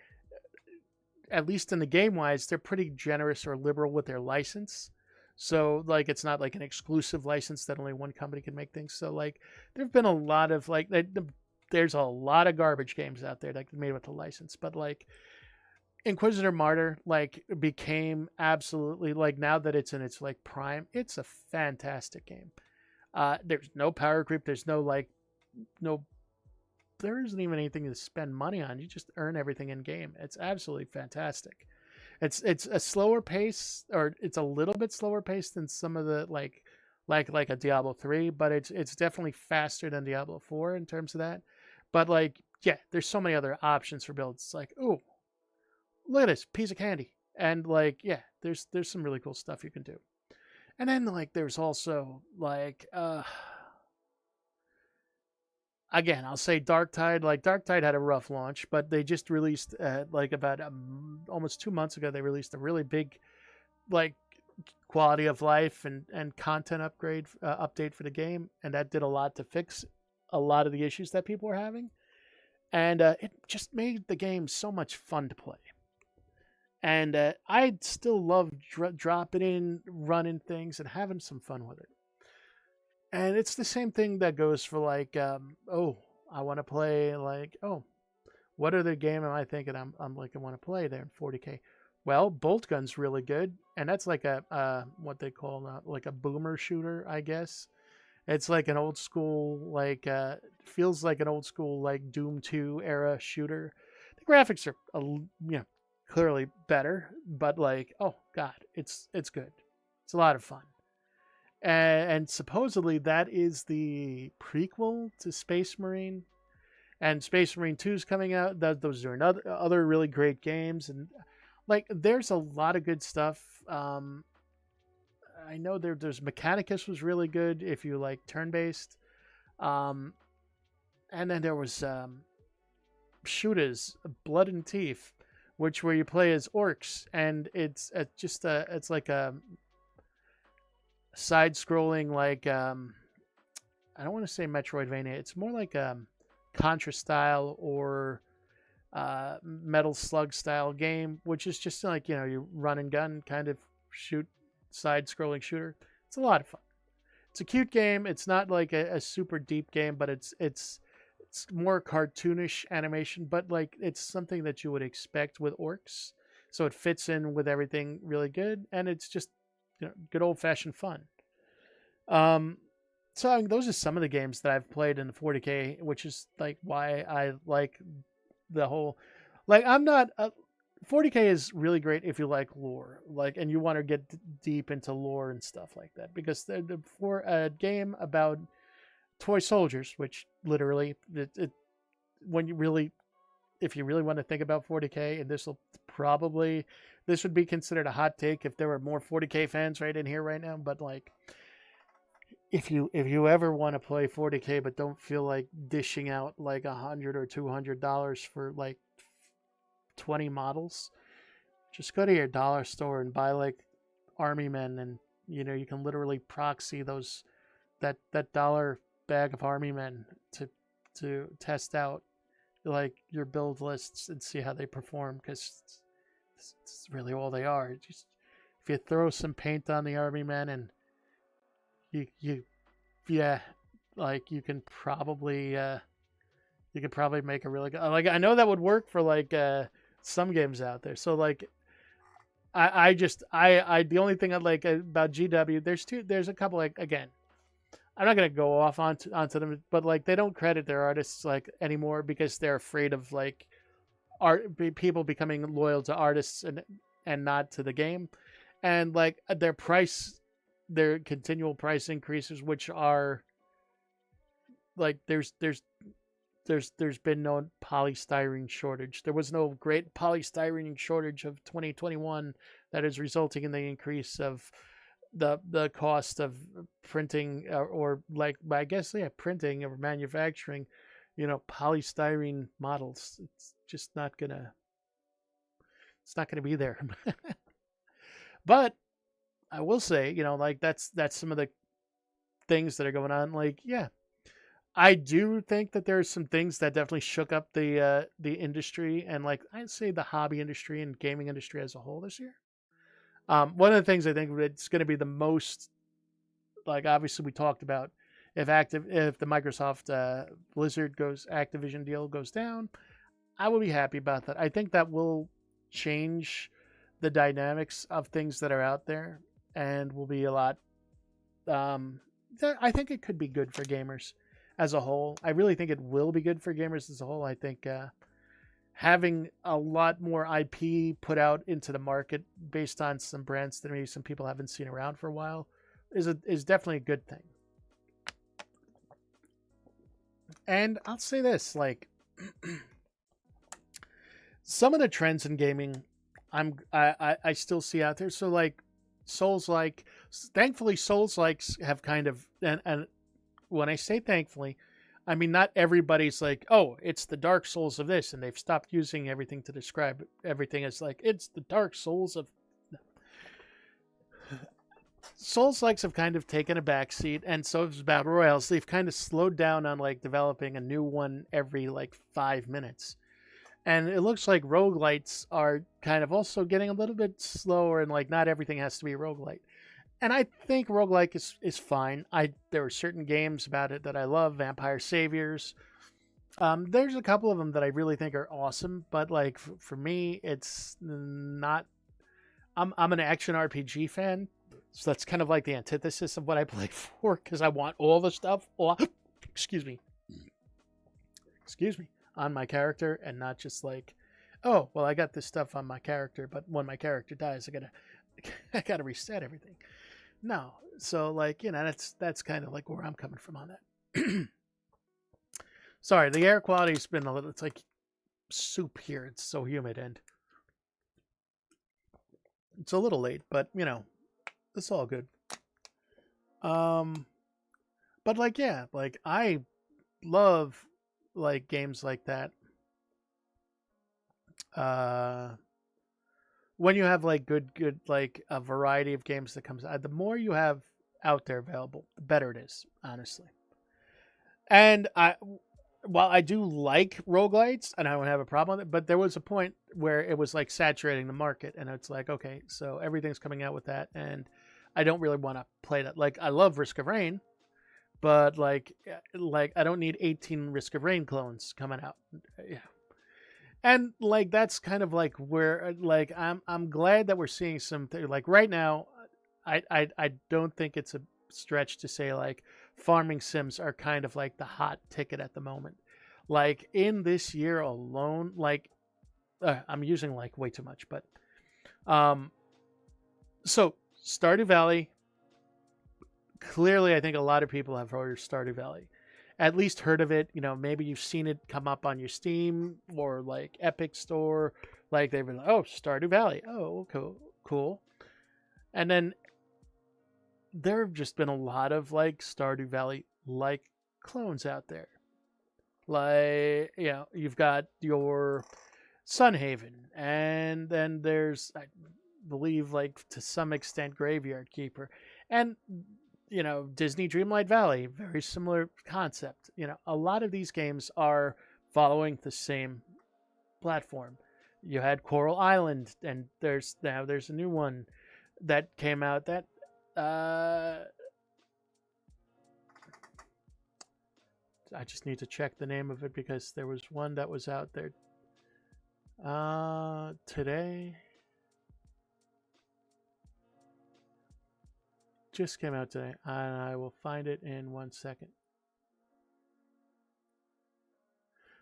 at least in the game wise, they're pretty generous or liberal with their license. So like it's not like an exclusive license that only one company can make things. So like there've been a lot of like there's a lot of garbage games out there that made with a license, but like Inquisitor Martyr like became absolutely, like, now that it's in its like prime, it's a fantastic game. There's no power creep. There's there isn't even anything to spend money on. You just earn everything in game. It's absolutely fantastic. It's a slower pace, or it's a little bit slower pace than some of the like a Diablo 3, but it's definitely faster than Diablo 4 in terms of that. But like, yeah, there's so many other options for builds. It's like, ooh, look at this piece of candy. And like, yeah, there's some really cool stuff you can do. And then like there's also like again, I'll say Darktide. Like Darktide had a rough launch, but they just released like about almost 2 months ago. They released a really big like quality of life and content update for the game, and that did a lot to fix a lot of the issues that people were having, and it just made the game so much fun to play. And I still love dropping in, running things, and having some fun with it. And it's the same thing that goes for like, I want to play like, what other game am I thinking I'm like I want to play there in 40K? Well, Bolt Gun's really good, and that's like a what they call like a boomer shooter, I guess. It's like an old school like feels like an old school like Doom 2 era shooter. The graphics are clearly better, but like, oh god, it's good. It's a lot of fun. And supposedly that is the prequel to Space Marine, and Space Marine 2 is coming out. Those are other really great games, and like there's a lot of good stuff. I know there's Mechanicus was really good if you like turn-based, and then there was Shooters, Blood and Teeth, which where you play as orcs, and it's it's like a side-scrolling like I don't want to say Metroidvania. It's more like Contra style or Metal Slug style game, which is just like you run and gun kind of shoot side-scrolling shooter. It's a lot of fun. It's a cute game. It's not like a super deep game, but it's more cartoonish animation, but like it's something that you would expect with orcs. So it fits in with everything really good, and it's just good old-fashioned fun. So I mean, those are some of the games that I've played in the 40K, which is like why I like the whole. Like, I'm not 40K is really great if you like lore, like, and you want to get deep into lore and stuff like that, because for a game about toy soldiers, which literally when you really, if you really want to think about 40K, and this would be considered a hot take if there were more 40K fans right in here right now, but like if you ever want to play 40K but don't feel like dishing out like $100 or $200 for like 20 models, just go to your dollar store and buy like army men, and you can literally proxy that dollar bag of army men to test out like your build lists and see how they perform, because it's really all they are. Just if you throw some paint on the army men, and like you can probably make a really good, like, I know that would work for like some games out there. So like the only thing I like about GW, there's a couple, like, again, I'm not gonna go off onto them, but like they don't credit their artists like anymore because they're afraid of like people becoming loyal to artists and not to the game, and like their continual price increases, which are like there's been no polystyrene shortage. There was no great polystyrene shortage of 2021 that is resulting in the increase of the cost of printing, or like, I guess, yeah, printing or manufacturing, polystyrene models. It's not gonna be there. But I will say, like that's some of the things that are going on. Like, yeah, I do think that there's some things that definitely shook up the industry, and like I'd say the hobby industry and gaming industry as a whole this year. One of the things I think it's going to be the most, like, obviously we talked about, if the Microsoft Blizzard Activision deal goes down, I will be happy about that. I think that will change the dynamics of things that are out there, and will be a lot. I think it could be good for gamers as a whole. I really think it will be good for gamers as a whole. I think having a lot more IP put out into the market based on some brands that maybe some people haven't seen around for a while is definitely a good thing. And I'll say this, like, some of the trends in gaming I still see out there. So like Souls-like, thankfully Souls-likes have kind of, and when I say thankfully, I mean, not everybody's like, oh, it's the Dark Souls of this, and they've stopped using everything to describe everything as like, it's the Dark Souls of. Souls-likes have kind of taken a backseat, and so has Battle Royales. They've kind of slowed down on like developing a new one every like 5 minutes. And it looks like roguelites are kind of also getting a little bit slower, and like not everything has to be a roguelite. And I think roguelike is fine. There are certain games about it that I love, Vampire Saviors. There's a couple of them that I really think are awesome, but like for me, it's not. I'm an action RPG fan, so that's kind of like the antithesis of what I play for, because I want all the stuff. Excuse me, on my character, and not just like, oh, well, I got this stuff on my character, but when my character dies, I gotta reset everything. No, so like, that's kind of like where I'm coming from on that. Sorry, the air quality's been a little. It's like soup here. It's so humid, and it's a little late, but it's all good. But like, yeah, like I love like games like that. When you have like good like a variety of games that comes out, the more you have out there available, the better it is, honestly. And while I do like roguelites and I don't have a problem with it, but there was a point where it was like saturating the market, and it's like, okay, so everything's coming out with that, and I don't really want to play that. Like, I love Risk of Rain, but like I don't need 18 Risk of Rain clones coming out. Yeah. And like that's kind of like where like I'm glad that we're seeing something like right now. I don't think it's a stretch to say like farming sims are kind of like the hot ticket at the moment. Like in this year alone, like I'm using like way too much, but so Stardew Valley. Clearly, I think a lot of people have heard of Stardew Valley, at least heard of it. Maybe you've seen it come up on your Steam or like Epic Store. Like they've been like, oh, Stardew Valley. Oh, cool. And then there have just been a lot of like Stardew Valley like clones out there. Like, you've got your Sunhaven, and then there's, I believe, like to some extent, Graveyard Keeper, and Disney Dreamlight Valley, very similar concept. A lot of these games are following the same platform. You had Coral Island, and there's a new one that came out that I just need to check the name of it because there was one that was out there today. just came out today, and I will find it in 1 second.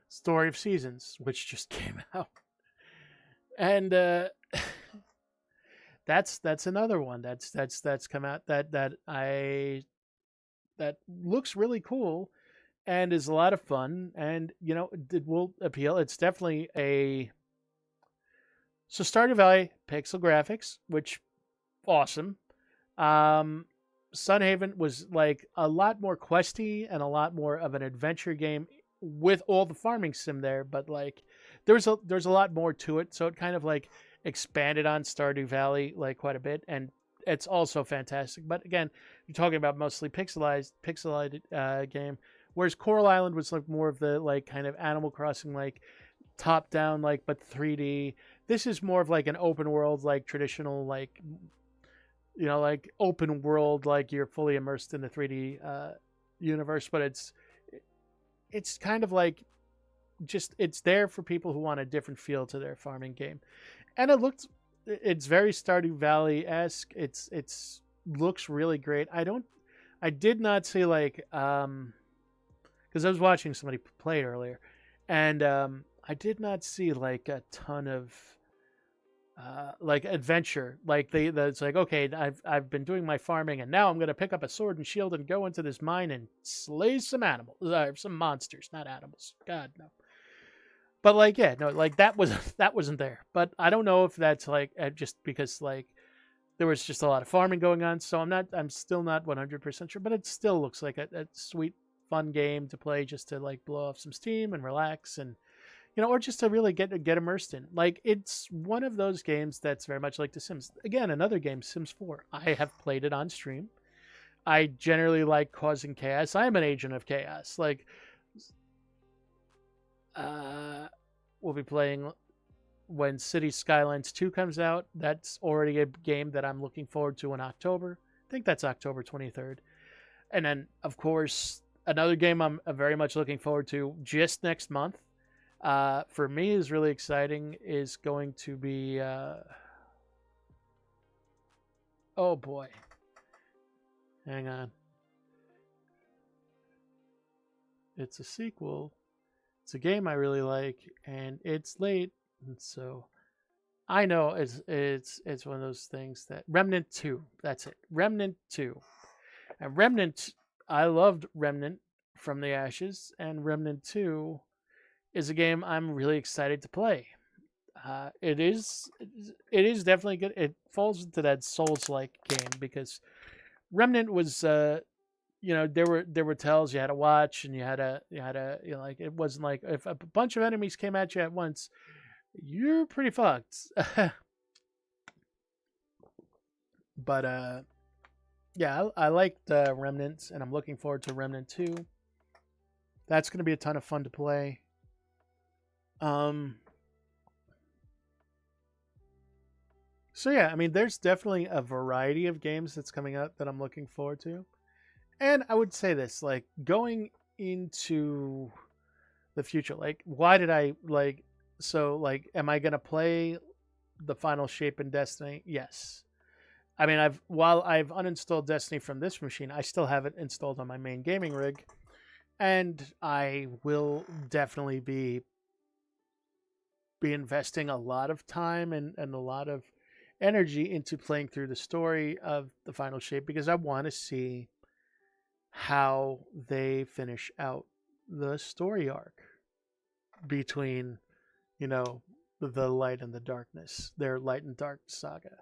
Story of Seasons, which just came out, and that's another one that's come out that looks really cool and is a lot of fun, and it will appeal. It's definitely a so Stardew Valley pixel graphics, which awesome. Um, Sunhaven was like a lot more questy and a lot more of an adventure game with all the farming sim there, but like there's a lot more to it, so it kind of like expanded on Stardew Valley like quite a bit, and it's also fantastic. But again, you're talking about mostly pixelated game, whereas Coral Island was like more of the like kind of Animal Crossing like top down like but 3D. This is more of like an open world like traditional like like open world, like you're fully immersed in the 3D universe, but it's kind of like just it's there for people who want a different feel to their farming game, and it's very Stardew Valley esque. It's looks really great. I did not see like because I was watching somebody play it earlier, and I did not see like a ton of like adventure. Like it's like, okay, I've been doing my farming, and now I'm gonna pick up a sword and shield and go into this mine and slay some animals, some monsters, not animals. God no. But like, yeah, no, like that wasn't there. But I don't know if that's like just because like there was just a lot of farming going on. So I'm still not 100% sure. But it still looks like a sweet, fun game to play just to like blow off some steam and relax and or just to really get immersed in. Like, it's one of those games that's very much like The Sims. Again, another game, Sims 4. I have played it on stream. I generally like causing chaos. I am an agent of chaos. Like, we'll be playing when City Skylines 2 comes out. That's already a game that I'm looking forward to in October. I think that's October 23rd. And then, of course, another game I'm very much looking forward to just next month. For me is really exciting is going to be oh boy, hang on, it's a sequel, it's a game I really like, and it's late, and so I know it's one of those things that Remnant 2, that's it, Remnant 2. And Remnant, I loved Remnant from the Ashes, and Remnant 2 is a game I'm really excited to play. It is definitely good. It falls into that Souls-like game because Remnant was there were tells you had to watch, and you had to like, it wasn't like if a bunch of enemies came at you at once, you're pretty fucked. But yeah, I liked Remnant, and I'm looking forward to Remnant 2. That's going to be a ton of fun to play. So yeah, I mean, there's definitely a variety of games that's coming out that I'm looking forward to. And I would say this, like, going into the future, like, why did I like so like am I gonna play the final shape in Destiny? Yes. I mean, while I've uninstalled Destiny from this machine, I still have it installed on my main gaming rig. And I will definitely be investing a lot of time and a lot of energy into playing through the story of the final shape, because I want to see how they finish out the story arc between, the light and the darkness, their light and dark saga.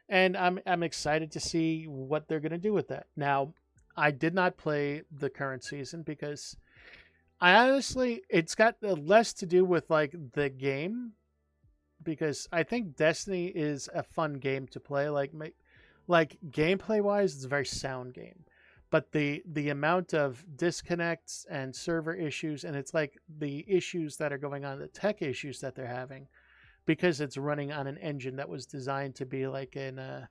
And I'm excited to see what they're going to do with that. Now, I did not play the current season because I honestly, it's got less to do with like the game, because I think Destiny is a fun game to play. Like gameplay wise, it's a very sound game, but the amount of disconnects and server issues, and it's like the issues that are going on, the tech issues that they're having, because it's running on an engine that was designed to be like in a.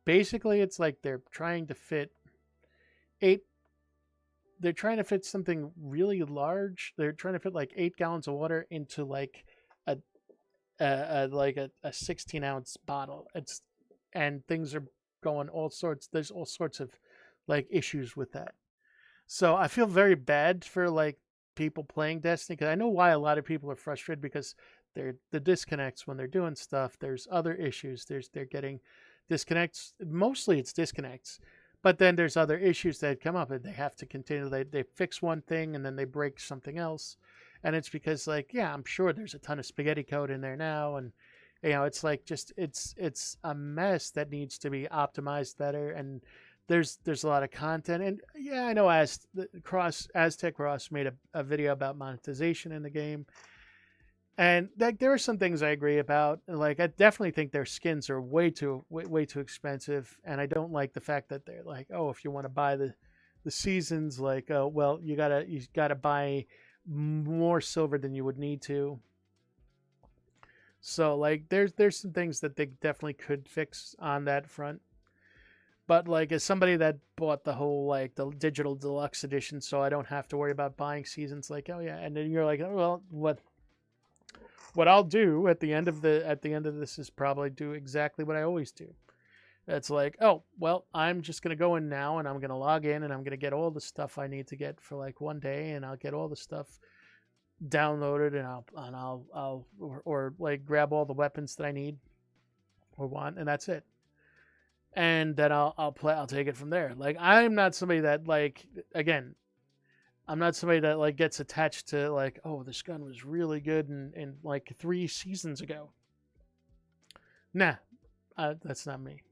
Basically, it's like they're trying to fit eight. They're trying to fit something really large. They're trying to fit like 8 gallons of water into like a 16-ounce bottle. And things are going there's all sorts of like issues with that. So I feel very bad for like people playing Destiny, because I know why a lot of people are frustrated, because they're the disconnects when they're doing stuff. There's other issues. They're getting disconnects. Mostly it's disconnects, but then there's other issues that come up and they have to continue. They fix one thing and then they break something else, and it's because like, yeah, I'm sure there's a ton of spaghetti code in there now, and it's like just it's a mess that needs to be optimized better. And there's a lot of content. And yeah, I know Aztec Cross made a video about monetization in the game, and like there are some things I agree about. Like I definitely think their skins are way too expensive, and I don't like the fact that they're like, oh, if you want to buy the seasons, like, oh well, you gotta buy more silver than you would need to. So like there's some things that they definitely could fix on that front. But like as somebody that bought the whole like the digital deluxe edition, so I don't have to worry about buying seasons, like, oh yeah, and then you're like, oh well, what I'll do at the end of this is probably do exactly what I always do. It's like, oh well, I'm just gonna go in now and I'm gonna log in and I'm gonna get all the stuff I need to get for like one day, and I'll get all the stuff downloaded, and I'll or like grab all the weapons that I need or want, and that's it. And then I'll take it from there. Like I'm not somebody that like, again, I'm not somebody that like gets attached to like, oh, this gun was really good in like 3 seasons ago. Nah, that's not me.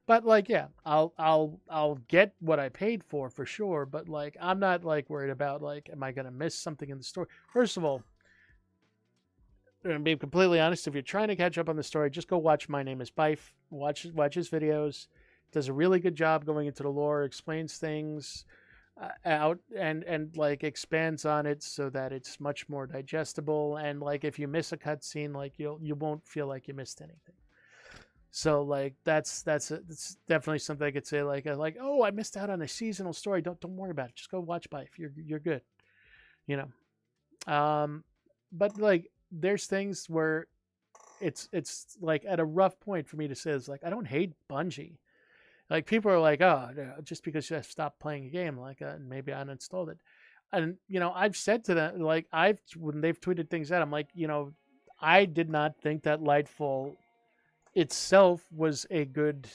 But like, yeah, I'll get what I paid for sure. But like, I'm not like worried about like, am I gonna miss something in the story? First of all, to be completely honest, if you're trying to catch up on the story, just go watch My Name Is Bife. Watch his videos. Does a really good job going into the lore, explains things out, and like expands on it so that it's much more digestible. And like if you miss a cutscene, like you won't feel like you missed anything. So like it's definitely something I could say like, oh, I missed out on a seasonal story. Don't worry about it. Just go watch Bife. You're good. You know. But like there's things where it's like at a rough point for me to say, is like, I don't hate Bungie. Like people are like, oh, just because you have stopped playing a game, like maybe I uninstalled it. And I've said to them, like when they've tweeted things out, I'm like, I did not think that Lightfall itself was a good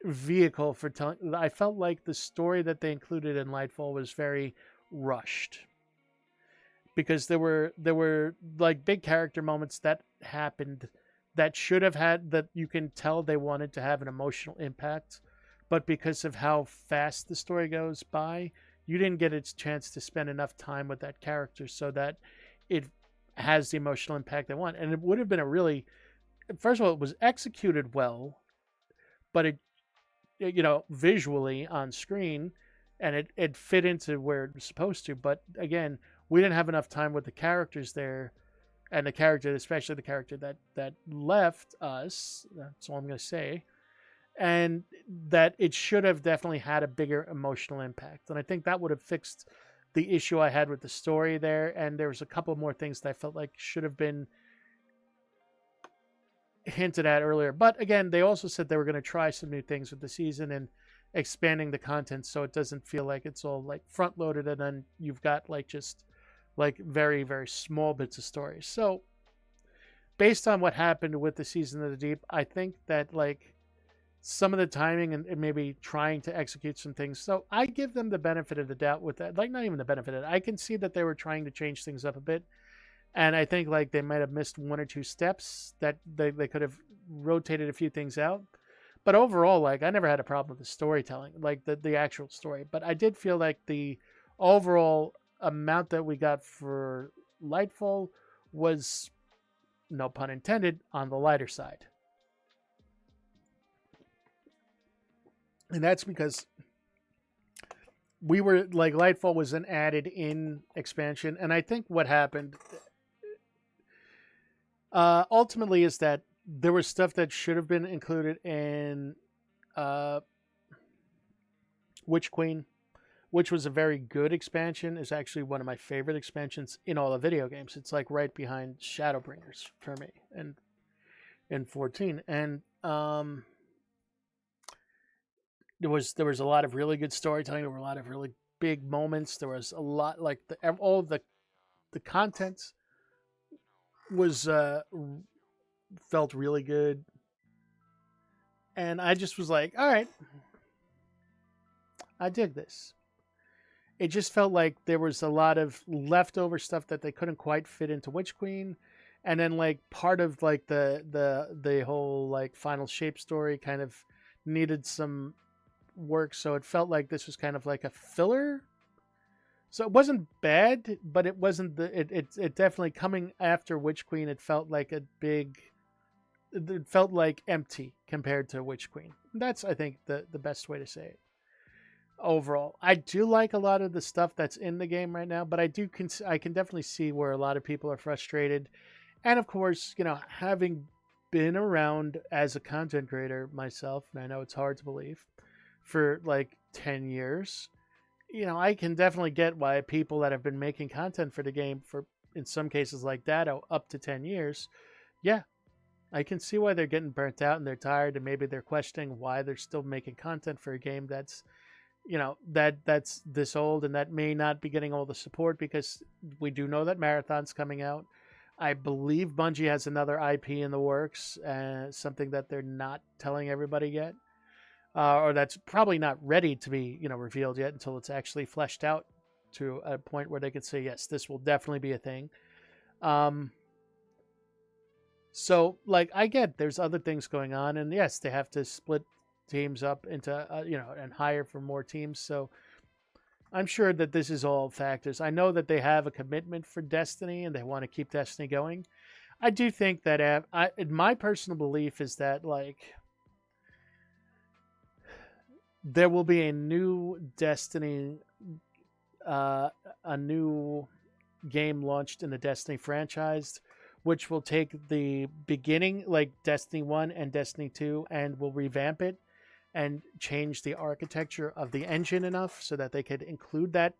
vehicle for telling. I felt like the story that they included in Lightfall was very rushed, because there were like big character moments that happened that should have had, that you can tell they wanted to have an emotional impact, but because of how fast the story goes by, you didn't get its chance to spend enough time with that character so that it has the emotional impact they want. And it would have been a really, first of all, it was executed well, but it visually on screen, and it fit into where it was supposed to. But again, we didn't have enough time with the characters there, and the character, especially the character that left us. That's all I'm going to say. And that it should have definitely had a bigger emotional impact. And I think that would have fixed the issue I had with the story there. And there was a couple more things that I felt like should have been hinted at earlier. But again, they also said they were going to try some new things with the season and expanding the content so it doesn't feel like it's all like front loaded and then you've got like just like very, very small bits of story. So based on what happened with the Season of the Deep, I think that like some of the timing and maybe trying to execute some things. So I give them the benefit of the doubt with that. Like not even the benefit of it. I can see that they were trying to change things up a bit. And I think like they might have missed one or two steps that they could have rotated a few things out. But overall, like I never had a problem with the storytelling, like the actual story. But I did feel like the overall amount that we got for Lightfall was, no pun intended, on the lighter side. And that's because we were like, Lightfall was an added in expansion. And I think what happened ultimately is that there was stuff that should have been included in Witch Queen, which was a very good expansion. Is actually one of my favorite expansions in all the video games. It's like right behind Shadowbringers for me, and in 14. And There was a lot of really good storytelling. There were a lot of really big moments. There was a lot like all the content was felt really good, and I just was like, all right, I dig this. It just felt like there was a lot of leftover stuff that they couldn't quite fit into Witch Queen, and then like part of like the whole like final shape story kind of needed some work, so it felt like this was kind of like a filler. So it wasn't bad, but it wasn't it definitely coming after Witch Queen. It felt like a big. It felt like empty compared to Witch Queen. That's I think the best way to say it. Overall, I do like a lot of the stuff that's in the game right now, but I can definitely see where a lot of people are frustrated. And of course, having been around as a content creator myself, and I know it's hard to believe, for like 10 years, I can definitely get why people that have been making content for the game for, in some cases like that, up to 10 years, yeah, I can see why they're getting burnt out and they're tired, and maybe they're questioning why they're still making content for a game that's that's this old and that may not be getting all the support, because we do know that Marathon's coming out. I believe Bungie has another IP in the works, something that they're not telling everybody yet, or that's probably not ready to be revealed yet until it's actually fleshed out to a point where they could say, yes, this will definitely be a thing. So like I get there's other things going on, and yes, they have to split teams up into and hire for more teams. So I'm sure that this is all factors. I know that they have a commitment for Destiny and they want to keep Destiny going. I do think that my personal belief is that like there will be a new Destiny, a new game launched in the Destiny franchise, which will take the beginning, like Destiny 1 and Destiny 2, and will revamp it and change the architecture of the engine enough so that they could include that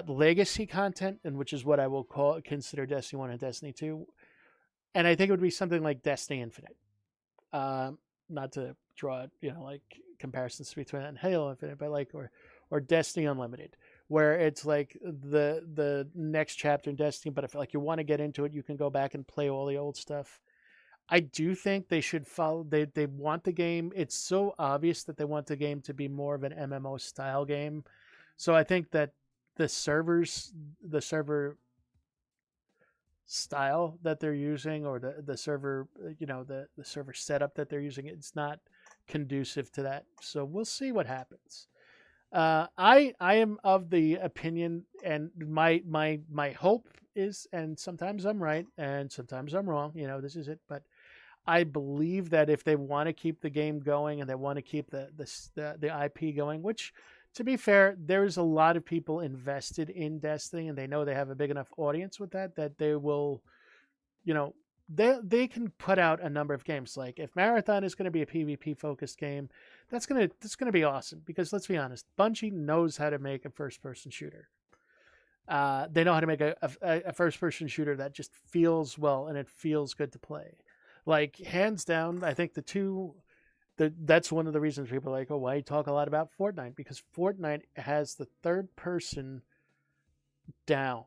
legacy content, and which is what I will consider Destiny 1 and Destiny 2. And I think it would be something like Destiny Infinite. Not to draw, like comparisons between that and Halo Infinite, but like or Destiny Unlimited, where it's like the next chapter in Destiny, but if like you want to get into it, you can go back and play all the old stuff. I do think they should follow. They want the game. It's so obvious that they want the game to be more of an MMO style game. So I think that the server style that they're using, or the server, the server setup that they're using, it's not conducive to that. So we'll see what happens. I am of the opinion, and my hope is, and sometimes I'm right and sometimes I'm wrong. This is it, but I believe that if they want to keep the game going and they want to keep the IP going, which, to be fair, there's a lot of people invested in Destiny, and they know they have a big enough audience with that they will, they can put out a number of games. Like if Marathon is going to be a PvP focused game, that's gonna be awesome, because let's be honest, Bungie knows how to make a first person shooter. They know how to make a first person shooter that just feels well and it feels good to play. Like hands down, I think that's one of the reasons people are like, oh, why you talk a lot about Fortnite? Because Fortnite has the third person down.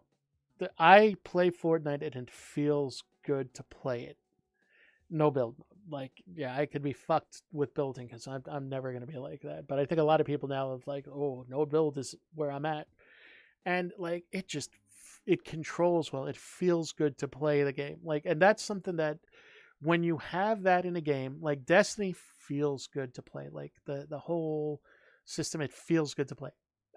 I play Fortnite and it feels good to play it. No build mode. Like, yeah, I could be fucked with building because I'm never going to be like that. But I think a lot of people now have like, oh, no build is where I'm at. And like, it controls well. It feels good to play the game. Like, and that's something that when you have that in a game, like Destiny feels good to play. Like the whole system, it feels good to play.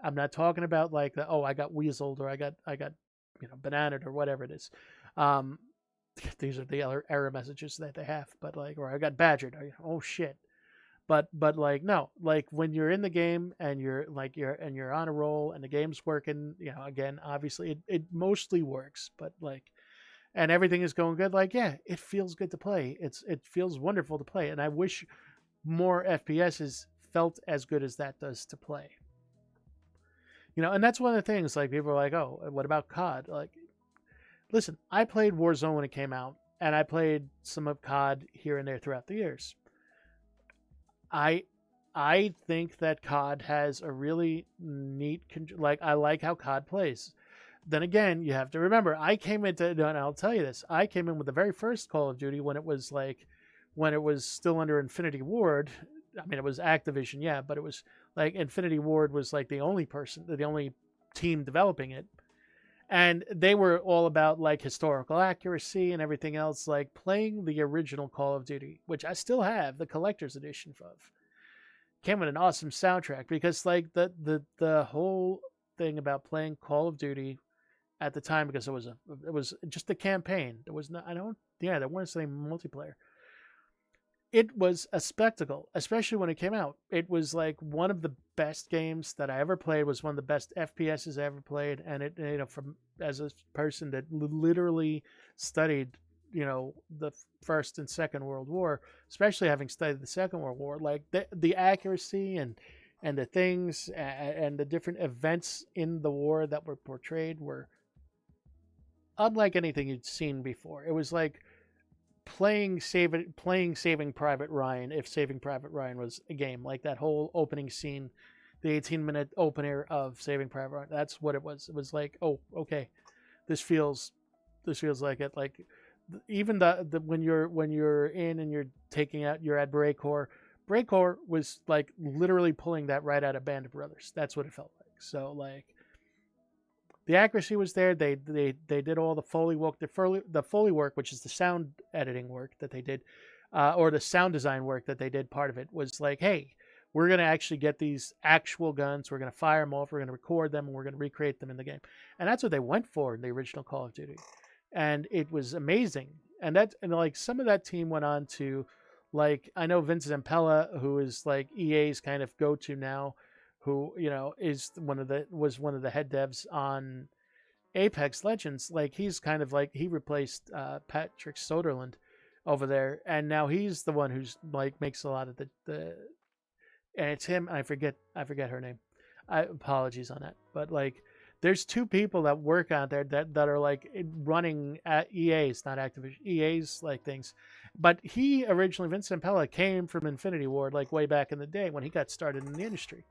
I'm not talking about like I got weaseled, or I got bananaed, or whatever it is. These are the other error messages that they have, but like, or I got badgered, or, oh shit. But like, no, like when you're in the game and you're on a roll and the game's working, again, obviously it mostly works, but like, and everything is going good, like, yeah, it feels good to play. It feels wonderful to play. And I wish more FPSs felt as good as that does to play. And that's one of the things, like, people are like, oh, what about COD? Like, listen, I played Warzone when it came out, and I played some of COD here and there throughout the years. I I think that COD has a really neat, like, I like how COD plays. Then again, you have to remember, I came into, and I'll tell you this, I came in with the very first Call of Duty when it was like, when it was still under Infinity Ward. I mean, it was Activision, yeah, but it was like Infinity Ward was like the only team developing it. And they were all about like historical accuracy and everything else, like playing the original Call of Duty, which I still have the collector's edition of. Came with an awesome soundtrack because like the whole thing about playing Call of Duty at the time, because it was just a campaign. There was no, I don't, yeah, there wasn't any multiplayer. It was a spectacle, especially when it came out. It was like one of the best games that I ever played. It was one of the best FPSs I ever played, and it, you know, from as a person that literally studied, you know, the First and Second World War, especially having studied the Second World War, like the accuracy and the things and the different events in the war that were portrayed were unlike anything you'd seen before. It was like playing Saving Private Ryan, if Saving Private Ryan was a game. Like that whole opening scene, the 18-minute opener of Saving Private Ryan. That's what it was. It was like, oh, okay, this feels like it. Like even the when you're in and you're taking out, you're at Breakcore. Breakcore was like literally pulling that right out of Band of Brothers. That's what it felt like. So like the accuracy was there. They did all the Foley work, the Foley work, which is the sound editing work that they did, or the sound design work that they did. Part of it was like, hey, we're going to actually get these actual guns. We're going to fire them off. We're going to record them, and we're going to recreate them in the game. And that's what they went for in the original Call of Duty, and it was amazing. And like some of that team went on to, like, I know Vince Zampella, who is like EA's kind of go-to now, who, you know, was one of the head devs on Apex Legends. Like he's kind of like, he replaced Patrick Soderlund over there, and now he's the one who's like makes a lot of the and it's him. I forget her name. Apologies on that, but like there's two people that work out there that are like running at EA's, not Activision, EA's like things. But he originally, Vincent Pella, came from Infinity Ward like way back in the day when he got started in the industry.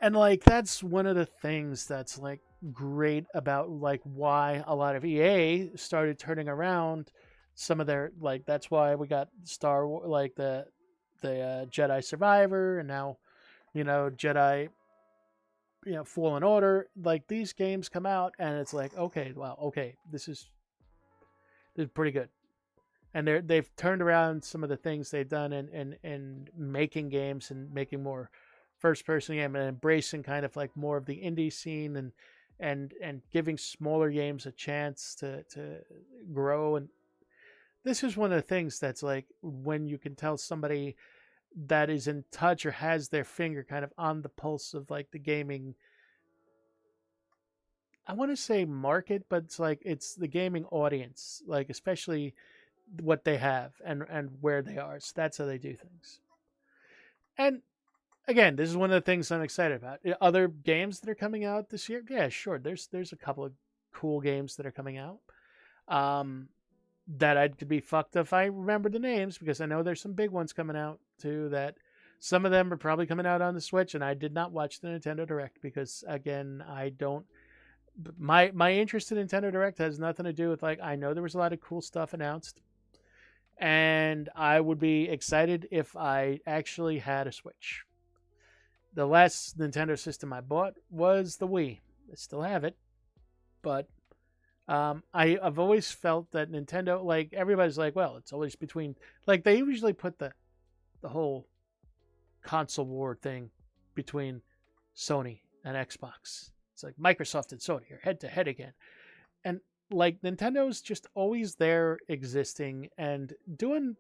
And like that's one of the things that's like great about like why a lot of EA started turning around some of their, like, that's why we got Star Wars, like the Jedi Survivor, and now, you know, Jedi, you know, Fallen Order. Like these games come out and it's like, okay, wow, okay, this is pretty good. And they've turned around some of the things they've done in making games and making more first person game and embracing kind of like more of the indie scene and giving smaller games a chance to grow. And this is one of the things that's like when you can tell somebody that is in touch or has their finger kind of on the pulse of like the gaming, I want to say market, but it's like it's the gaming audience, like especially what they have and where they are. So that's how they do things. And again, this is one of the things I'm excited about. Other games that are coming out this year, yeah, sure. There's a couple of cool games that are coming out. That I'd be fucked if I remember the names, because I know there's some big ones coming out too. That some of them are probably coming out on the Switch, and I did not watch the Nintendo Direct because, again, I don't. My interest in Nintendo Direct has nothing to do with, like, I know there was a lot of cool stuff announced, and I would be excited if I actually had a Switch. The last Nintendo system I bought was the Wii. I still have it, but I've always felt that Nintendo, like, everybody's like, well, it's always between, like, they usually put the whole console war thing between Sony and Xbox. It's like Microsoft and Sony are head to head again. And like Nintendo's just always there existing and doing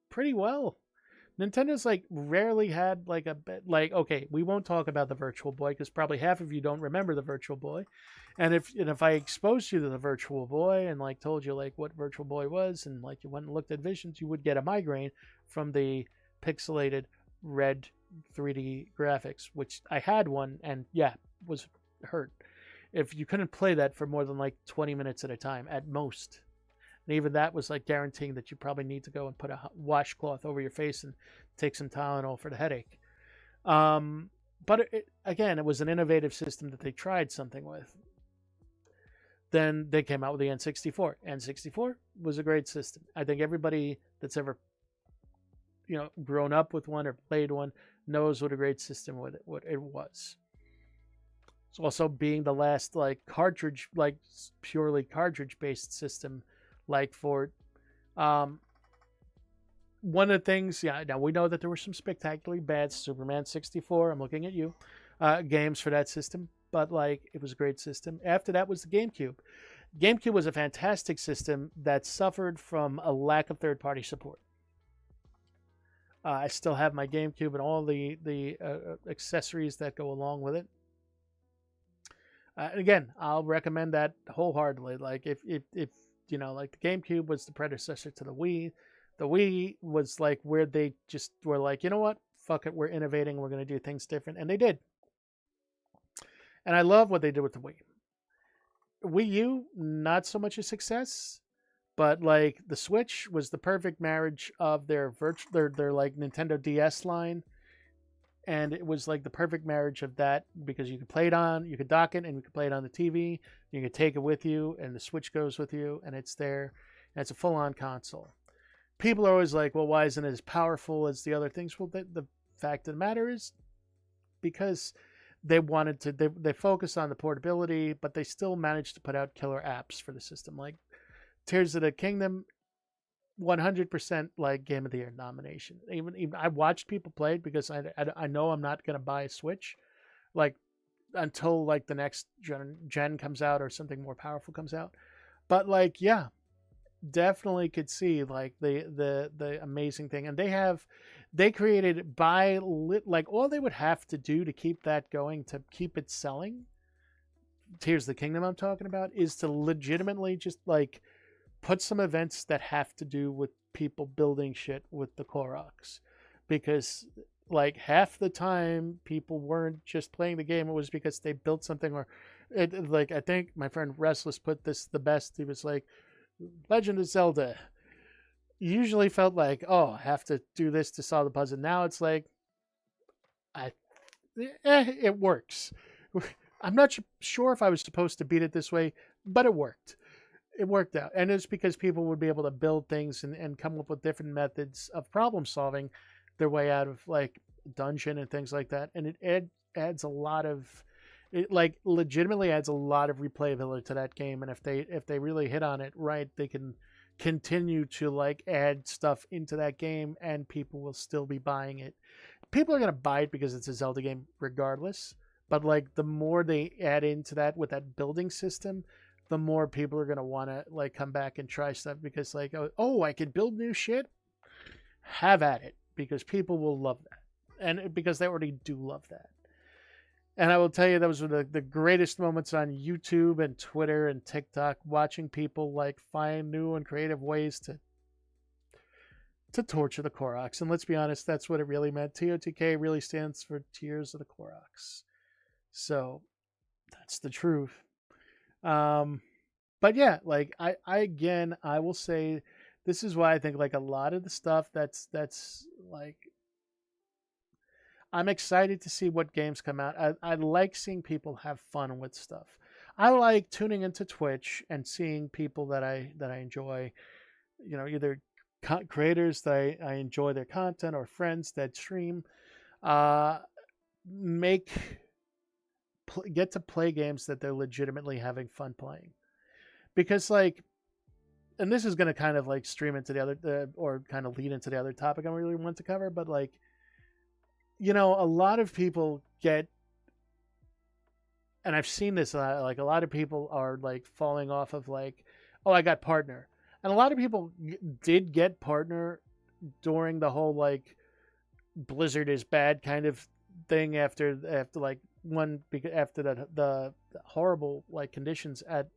pretty well. Nintendo's like rarely had like a bit, like, okay, we won't talk about the Virtual Boy because probably half of you don't remember the Virtual Boy. And if I exposed you to the Virtual Boy and like told you like what Virtual Boy was and like you went and looked at visions, you would get a migraine from the pixelated red 3D graphics, which I had one and yeah, was hurt. If you couldn't play that for more than like 20 minutes at a time at most. And even that was like guaranteeing that you probably need to go and put a washcloth over your face and take some Tylenol for the headache. But again, it was an innovative system that they tried something with. Then they came out with the N64. N64 was a great system. I think everybody that's ever grown up with one or played one knows what a great system what it was. It's also being the last cartridge, purely cartridge based system, for one of the things. Yeah, now we know that there were some spectacularly bad Superman 64. I'm looking at you, games for that system, but it was a great system. After that was the GameCube. GameCube was a fantastic system that suffered from a lack of third party support. I still have my GameCube and all the accessories that go along with it. And again, I'll recommend that wholeheartedly. If the GameCube was the predecessor to the Wii was where they just were you know what? Fuck it, we're innovating, we're going to do things different. And they did. And I love what they did with the Wii. Wii U, not so much a success, but the Switch was the perfect marriage of their Nintendo DS line. And it was the perfect marriage of that because you could dock it and you could play it on the TV. You could take it with you and the Switch goes with you and it's there. And it's a full-on console. People are always well, why isn't it as powerful as the other things? Well, the fact of the matter is because they wanted to, they focused on the portability, but they still managed to put out killer apps for the system. Tears of the Kingdom, 100% Game of the Year nomination. Even I watched people play it because I know I'm not going to buy a Switch until the next gen comes out or something more powerful comes out. But yeah, definitely could see the amazing thing. And they created all they would have to do to keep that going, to keep it selling, Tears of the Kingdom I'm talking about, is to legitimately just put some events that have to do with people building shit with the Koroks. Because half the time people weren't just playing the game, it was because they built something. Or I think my friend Restless put this the best. He was Legend of Zelda usually felt oh, I have to do this to solve the puzzle. Now it's it works. I'm not sure if I was supposed to beat it this way, but it worked. It worked out. And it's because people would be able to build things and come up with different methods of problem solving their way out of dungeon and things like that. And it adds a lot of, it legitimately adds a lot of replayability to that game. And if they really hit on it right, they can continue to add stuff into that game and people will still be buying it. People are going to buy it because it's a Zelda game regardless. But the more they add into that with that building system, the more people are going to want to come back and try stuff because oh, I can build new shit. Have at it, because people will love that. And because they already do love that. And I will tell you, those were the greatest moments on YouTube and Twitter and TikTok, watching people find new and creative ways to torture the Koroks. And let's be honest, that's what it really meant. TOTK really stands for Tears of the Koroks. So that's the truth. But yeah, I will say this is why I think a lot of the stuff that's I'm excited to see what games come out. I like seeing people have fun with stuff. I like tuning into Twitch and seeing people that I enjoy, either creators that I enjoy their content or friends that stream, get to play games that they're legitimately having fun playing. Because and this is going to kind of stream into the other or kind of lead into the other topic I really want to cover, but a lot of people get, and I've seen this, a lot of people are falling off of oh, I got Partner. And a lot of people did get Partner during the whole Blizzard is bad kind of thing after the horrible conditions at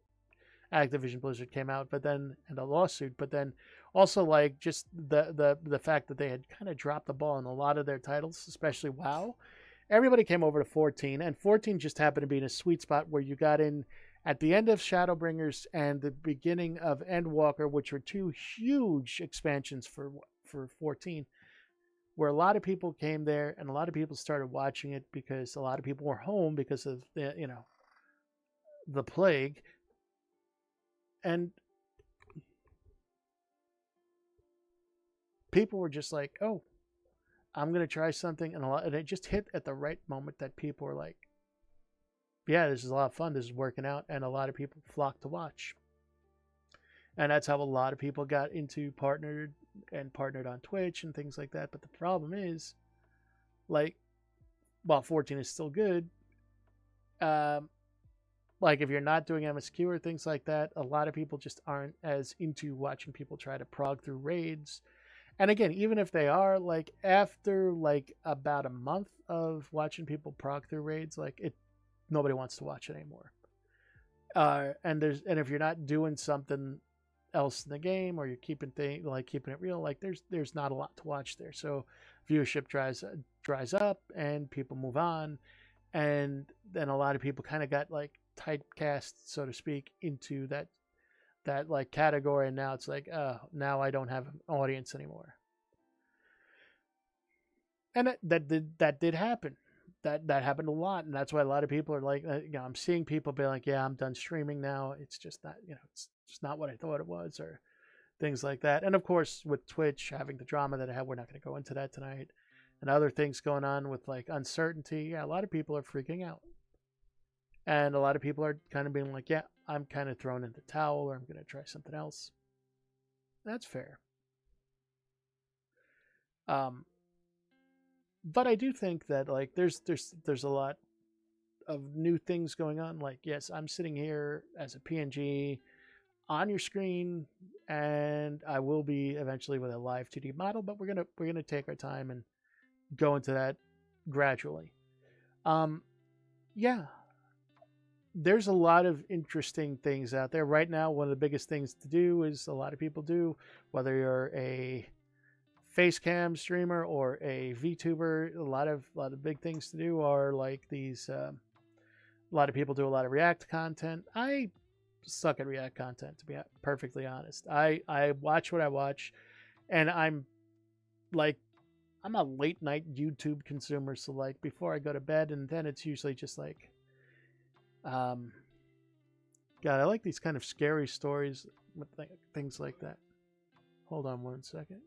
Activision Blizzard came out, but then, and a lawsuit, but then also just the fact that they had kind of dropped the ball on a lot of their titles, especially WoW. Everybody came over to 14, and 14 just happened to be in a sweet spot where you got in at the end of Shadowbringers and the beginning of Endwalker, which were two huge expansions for 14. where a lot of people came there and a lot of people started watching it because a lot of people were home because of the plague, and people were just like, "Oh, I'm gonna try something," and it just hit at the right moment that people were like, "Yeah, this is a lot of fun. This is working out," and a lot of people flocked to watch, and that's how a lot of people got into partnered on Twitch and things like that. But the problem is, like, while 14 is still good, um, like if you're not doing MSQ or things like that, a lot of people just aren't as into watching people try to prog through raids. And again, even if they are, like after like about a month of watching people prog through raids, like nobody wants to watch it anymore. And if you're not doing something else in the game, or you're keeping it real, like there's not a lot to watch there. So viewership dries up and people move on, and then a lot of people kind of got like typecast, so to speak, into that like category, and now it's like, now I don't have an audience anymore. And that did happen. That happened a lot, and that's why a lot of people are like, I'm seeing people be like, yeah, I'm done streaming now. It's just not, it's just not what I thought it was, or things like that. And of course, with Twitch having the drama that it had, we're not going to go into that tonight, and other things going on with like uncertainty. Yeah, a lot of people are freaking out, and a lot of people are kind of being like, yeah, I'm kind of thrown in the towel, or I'm going to try something else. That's fair. But I do think that like there's a lot of new things going on. Like, yes, I'm sitting here as a PNG on your screen, and I will be eventually with a live 2D model, but we're gonna take our time and go into that gradually. Yeah, there's a lot of interesting things out there right now. One of the biggest things to do is a lot of people do, whether you're a Facecam streamer or a VTuber, a lot of big things to do are like these. A lot of people do a lot of React content. I suck at React content, to be perfectly honest. I watch what I watch, and I'm a late night YouTube consumer. So like before I go to bed, and then it's usually just like, God, I like these kind of scary stories with things like that. Hold on one second.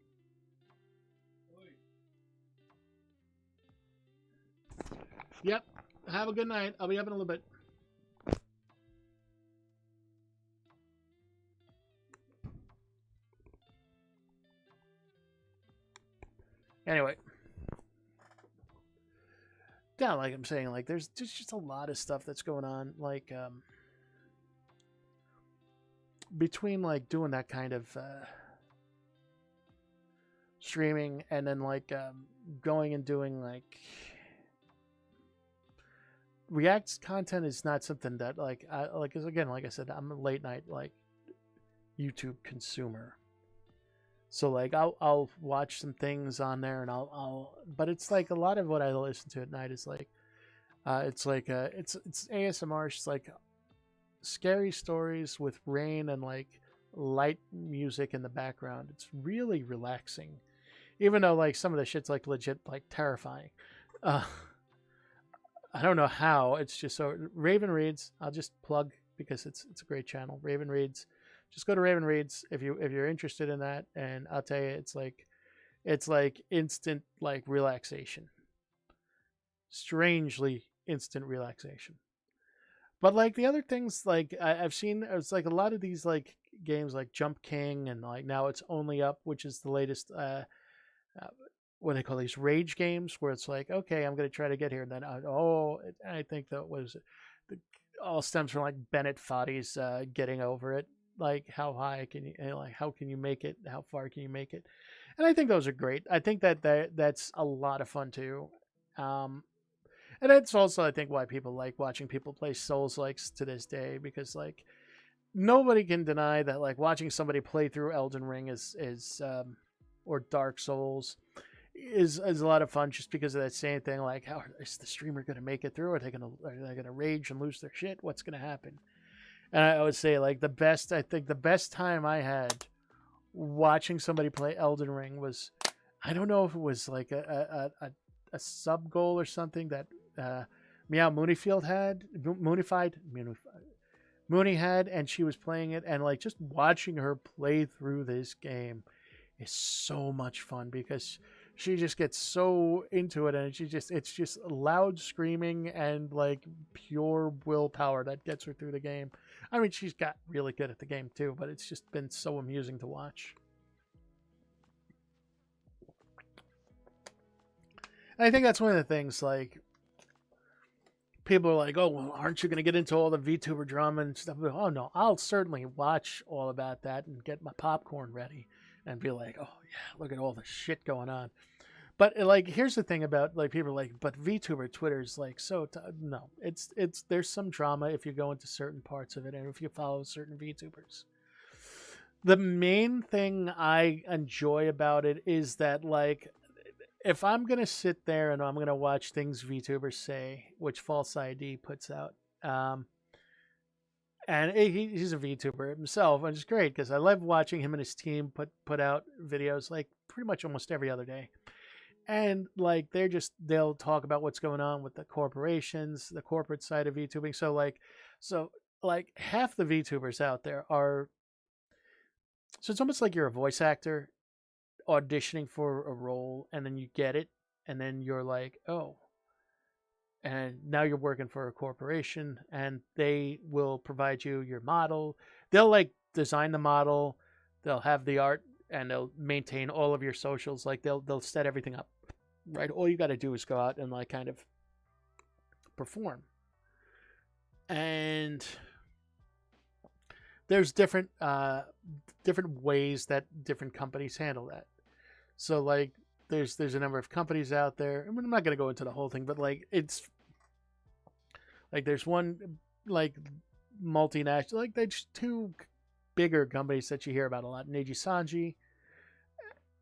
Yep. Have a good night. I'll be up in a little bit. Anyway. Yeah, like I'm saying, like there's just a lot of stuff that's going on. Like between like doing that kind of streaming, and then like going and doing like React content is not something that like again, like I said, I'm a late night like YouTube consumer. So like I'll watch some things on there, and but it's like a lot of what I listen to at night is like it's ASMR. It's like scary stories with rain and like light music in the background. It's really relaxing, even though like some of the shit's like legit like terrifying. I don't know how. It's just so Raven Reads. I'll just plug because it's a great channel. Raven Reads. Just go to Raven Reads if you're interested in that, and I'll tell you, it's like instant like relaxation. Strangely instant relaxation. But like the other things, like I've seen, it's like a lot of these like games like Jump King, and like now it's Only Up, which is the latest. What they call these rage games, where it's like, okay, I'm going to try to get here, and then I think that was all stems from like Bennett Foddy's getting over it. Like how high can you, like how can you make it? How far can you make it? And I think those are great. I think that's a lot of fun too. And that's also, I think, why people like watching people play Souls likes to this day, because like nobody can deny that like watching somebody play through Elden Ring is or Dark Souls is a lot of fun, just because of that same thing. Like, how is the streamer going to make it through? Are they gonna rage and lose their shit? What's going to happen? And I would say like the best time I had watching somebody play Elden Ring was I don't know if it was like a sub goal or something that uh, Meow Mooneyfield had, Mooney had, and she was playing it, and like just watching her play through this game is so much fun because she just gets so into it, and it's just loud screaming and like pure willpower that gets her through the game. I mean, she's got really good at the game too, but it's just been so amusing to watch. And I think that's one of the things like people are like, "Oh, well, aren't you going to get into all the VTuber drama and stuff?" Oh no, I'll certainly watch all about that and get my popcorn ready and be like, "Oh yeah, look at all the shit going on." But like, here's the thing about like people are like, "But VTuber Twitter's like so." No, it's there's some drama if you go into certain parts of it and if you follow certain VTubers. The main thing I enjoy about it is that like if I'm gonna sit there and I'm gonna watch things VTubers say, which False ID puts out, um, and he's a VTuber himself, and it's great because I love watching him and his team put out videos like pretty much almost every other day, and like they'll talk about what's going on with the corporations, the corporate side of VTubing. So like half the VTubers out there are so it's almost like you're a voice actor auditioning for a role and then you get it and then you're like, oh, and now you're working for a corporation and they will provide you your model. They'll like design the model, they'll have the art, and they'll maintain all of your socials. Like they'll set everything up, right? All you got to do is go out and like kind of perform. And there's different ways that different companies handle that. So like there's a number of companies out there. I mean, I'm not going to go into the whole thing, but like it's like there's one like multinational, like there's two bigger companies that you hear about a lot, Neji Sanji,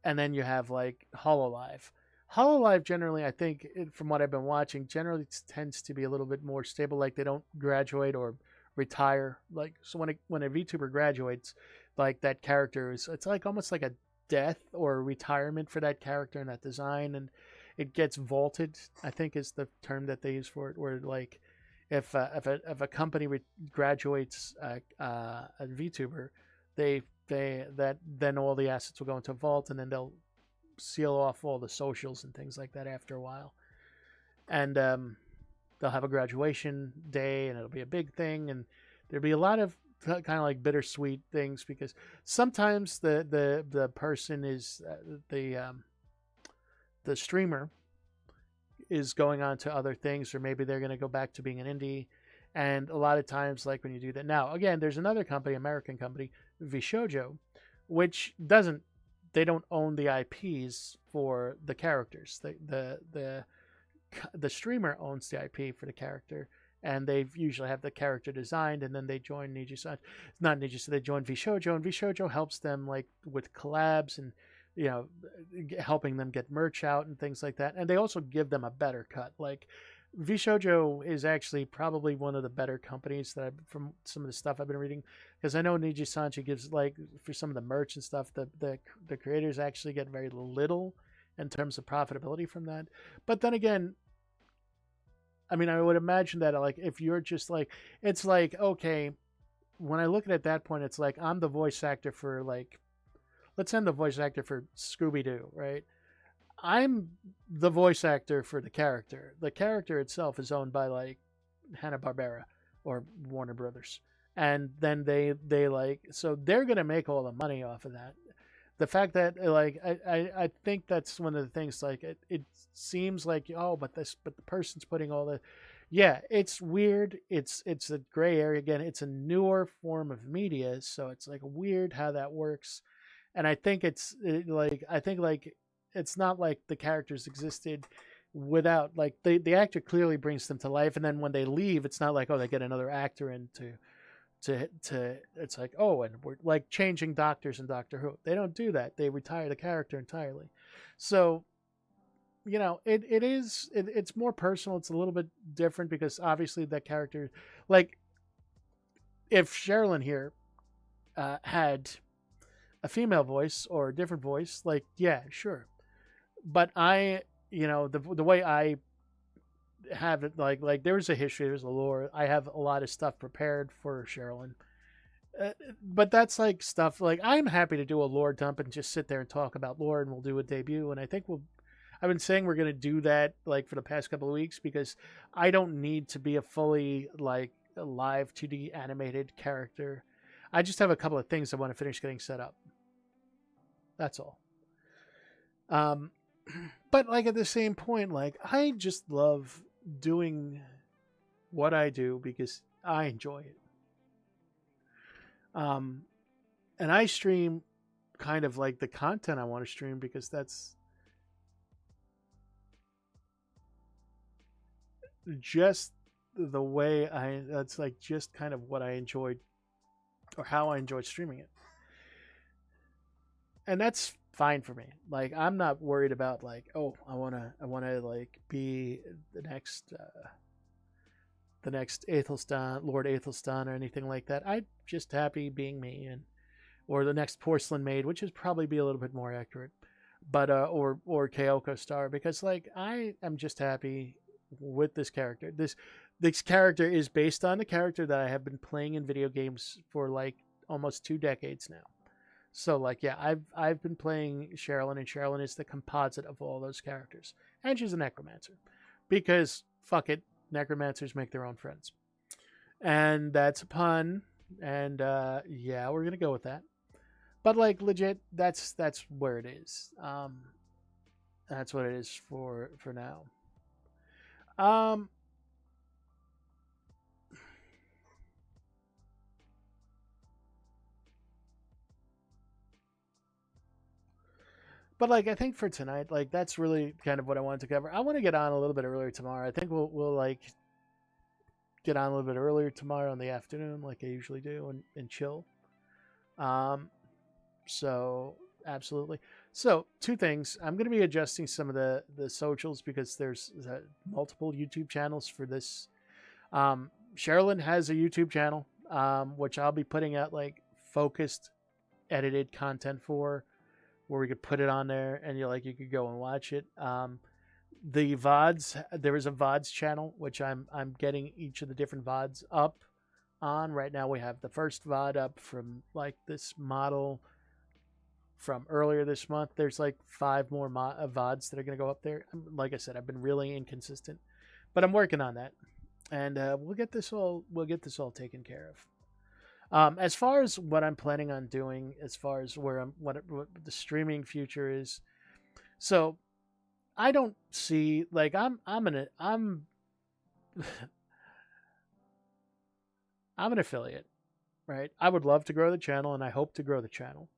and then you have like Hololive. Hololive generally, I think, from what I've been watching, generally tends to be a little bit more stable. Like they don't graduate or retire. Like so when a VTuber graduates, like that character is it's like almost like a death or a retirement for that character and that design, and it gets vaulted. I think is the term that they use for it. Where like if a company graduates a VTuber, they that then all the assets will go into a vault, and then they'll seal off all the socials and things like that after a while, and they'll have a graduation day, and it'll be a big thing, and there'll be a lot of kind of like bittersweet things because sometimes the person is the streamer is going on to other things, or maybe they're going to go back to being an indie. And a lot of times, like when you do that, now again, there's another company, American company, Vishojo, which doesn't, they don't own the IPs for the characters. The streamer owns the IP for the character, and they usually have the character designed, and then they join Niji, not Niji, so they join Vishojo, and Vishojo helps them like with collabs and you know helping them get merch out and things like that, and they also give them a better cut. Like Vishojo is actually probably one of the better companies that from some of the stuff I've been reading, because I know Niji Sanchi gives like for some of the merch and stuff, the creators actually get very little in terms of profitability from that. But then again, I mean, I would imagine that like if you're just like, it's like okay, when I look at it at that point, it's like I'm the voice actor for like, let's say I'm the voice actor for Scooby Doo, right? I'm the voice actor for the character. The character itself is owned by like Hanna-Barbera or Warner Brothers, and then they like so they're gonna make all the money off of that. The fact that like I think that's one of the things like it seems like oh but the person's putting all the yeah, it's weird, it's a gray area. Again, it's a newer form of media, so it's like weird how that works. And I think like I think like it's not like the characters existed without like the actor clearly brings them to life, and then when they leave it's not like oh they get another actor in to it's like oh and we're like changing doctors in Doctor Who. They don't do that. They retire the character entirely. So you know it's more personal. It's a little bit different because obviously that character, like if Sherilyn here had a female voice or a different voice, like yeah sure, but I, the way I have it, like there's a history, there's a lore. I have a lot of stuff prepared for Sherilyn. But that's like stuff like I'm happy to do a lore dump and just sit there and talk about lore, and we'll do a debut. And I think I've been saying we're going to do that like for the past couple of weeks because I don't need to be a fully like a live 2D animated character. I just have a couple of things I want to finish getting set up. That's all. Um, but like at the same point, like I just love doing what I do because I enjoy it. Um, and I stream kind of like the content I want to stream because that's just the way that's like just kind of what I enjoyed or how I enjoyed streaming it. And that's fine for me. Like I'm not worried about like, oh, I want to like be the next Aethelstan, Lord Aethelstan or anything like that. I'm just happy being me and or the next Porcelain Maid, which is probably be a little bit more accurate. But or Kyoko Star because like I am just happy with this character. This character is based on the character that I have been playing in video games for like almost 2 decades now. So like yeah, I've been playing Sherilyn, and Sherilyn is the composite of all those characters, and she's a necromancer, because fuck it, necromancers make their own friends, and that's a pun, and yeah, we're gonna go with that. But like legit, that's where it is. That's what it is for now. Um, but like I think for tonight, like that's really kind of what I wanted to cover. I want to get on a little bit earlier tomorrow. I think we'll like get on a little bit earlier tomorrow in the afternoon, like I usually do, and chill. Um, so absolutely. So two things. I'm going to be adjusting some of the socials because there's multiple YouTube channels for this. Sherilyn has a YouTube channel, which I'll be putting out like focused, edited content for, where we could put it on there and you could go and watch it. The VODs, there is a VODs channel which I'm getting each of the different VODs up on. Right now we have the first VOD up from like this model from earlier this month. There's like 5 more VODs that are going to go up there. Like I said, I've been really inconsistent, but I'm working on that, and we'll get this all taken care of. As far as what I'm planning on doing, as far as what the streaming future is, so I don't see like I'm I'm an affiliate, right? I would love to grow the channel, and I hope to grow the channel,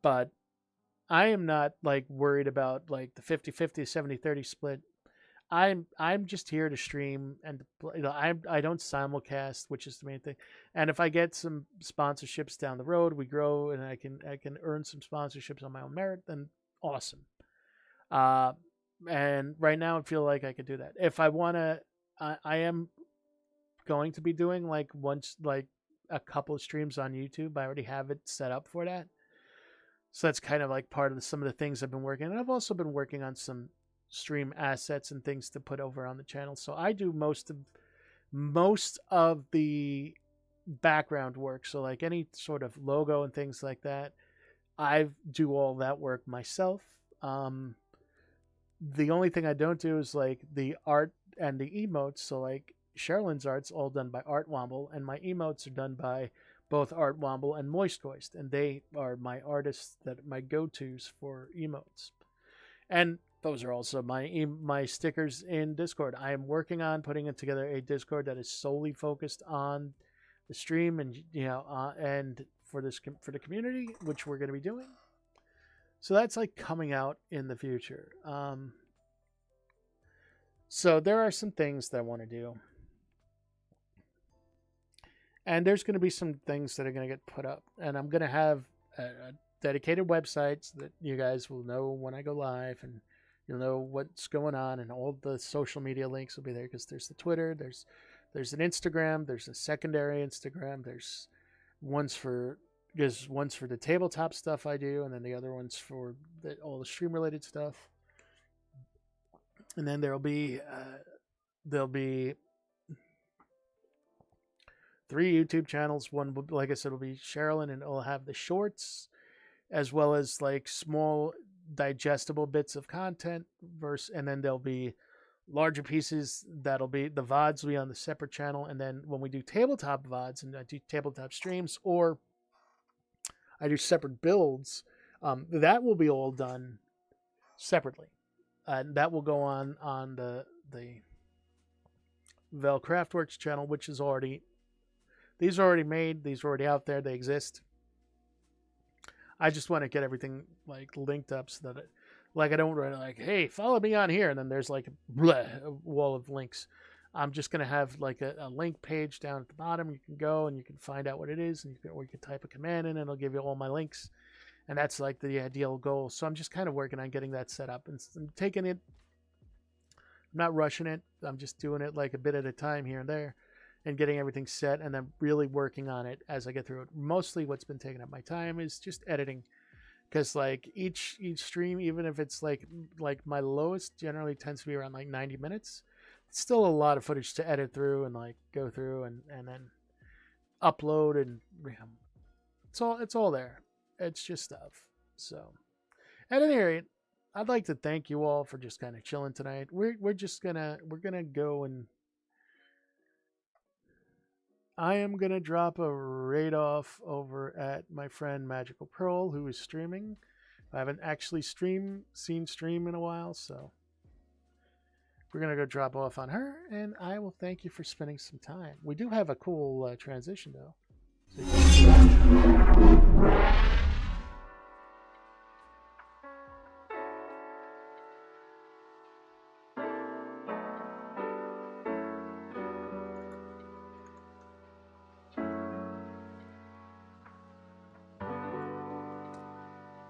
but I am not like worried about like the 50-50, 70-30 split. I'm just here to stream and I don't simulcast, which is the main thing. And if I get some sponsorships down the road, we grow, and I can earn some sponsorships on my own merit, then awesome. Uh, and right now I feel like I could do that. If I want to, I am going to be doing like once like a couple of streams on YouTube. I already have it set up for that. So that's kind of like part of some of the things I've been working on. I've also been working on some stream assets and things to put over on the channel. So I do most of the background work. So like any sort of logo and things like that, I do all that work myself. The only thing I don't do is like the art and the emotes. So like Sherilyn's art's all done by Art Womble, and my emotes are done by both Art Womble and Moist Hoist, and they are my artists that my go-tos for emotes. And those are also my stickers in Discord. I am working on putting together a Discord that is solely focused on the stream and and for the community, which we're going to be doing. So that's like coming out in the future. So there are some things that I want to do. And there's going to be some things that are going to get put up. And I'm going to have a dedicated website so that you guys will know when I go live, and you'll know what's going on, and all the social media links will be there, because there's the Twitter, there's an Instagram, there's a secondary Instagram, there's ones for Because one's for the tabletop stuff I do, and then the other one's for all the stream related stuff. And then there'll be 3 YouTube channels. One, like I said, will be Sherilyn, and it'll have the shorts as well as like small digestible bits of content. And then there'll be larger pieces that'll be the VODs will be on the separate channel. And then when we do tabletop VODs and I do tabletop streams or I do separate builds, that will be all done separately. That will go on the Vel Craftworks channel, which is already, these are already made, these are already out there, they exist. I just want to get everything like linked up so that like I don't write like, hey, follow me on here, and then there's like a wall of links. I'm just gonna have like a link page down at the bottom. You can go and you can find out what it is, and or you can type a command in, and it'll give you all my links. And that's like the ideal goal. So I'm just kind of working on getting that set up, and I'm taking it. I'm not rushing it. I'm just doing it like a bit at a time here and there, and getting everything set, and then really working on it as I get through it. Mostly what's been taking up my time is just editing, because like each stream, even if it's like my lowest generally tends to be around like 90 minutes. It's still a lot of footage to edit through and like go through and then upload, and it's all there. It's just stuff. So at any rate, I'd like to thank you all for just kind of chilling tonight. We're gonna go, and I am gonna drop a raid off over at my friend Magical Pearl, who is streaming. I haven't actually seen stream in a while, so we're gonna go drop off on her, and I will thank you for spending some time. We do have a cool transition though.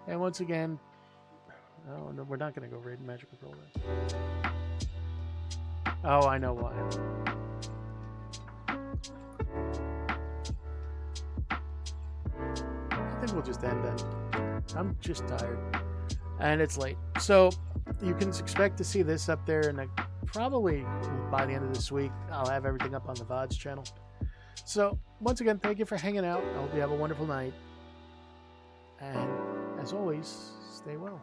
And once again, oh no, we're not going to go raid Magical Pearl then. Oh, I know why. I think we'll just end then. I'm just tired. And it's late. So you can expect to see this up there, and probably by the end of this week, I'll have everything up on the VODs channel. So once again, thank you for hanging out. I hope you have a wonderful night. And as always, stay well.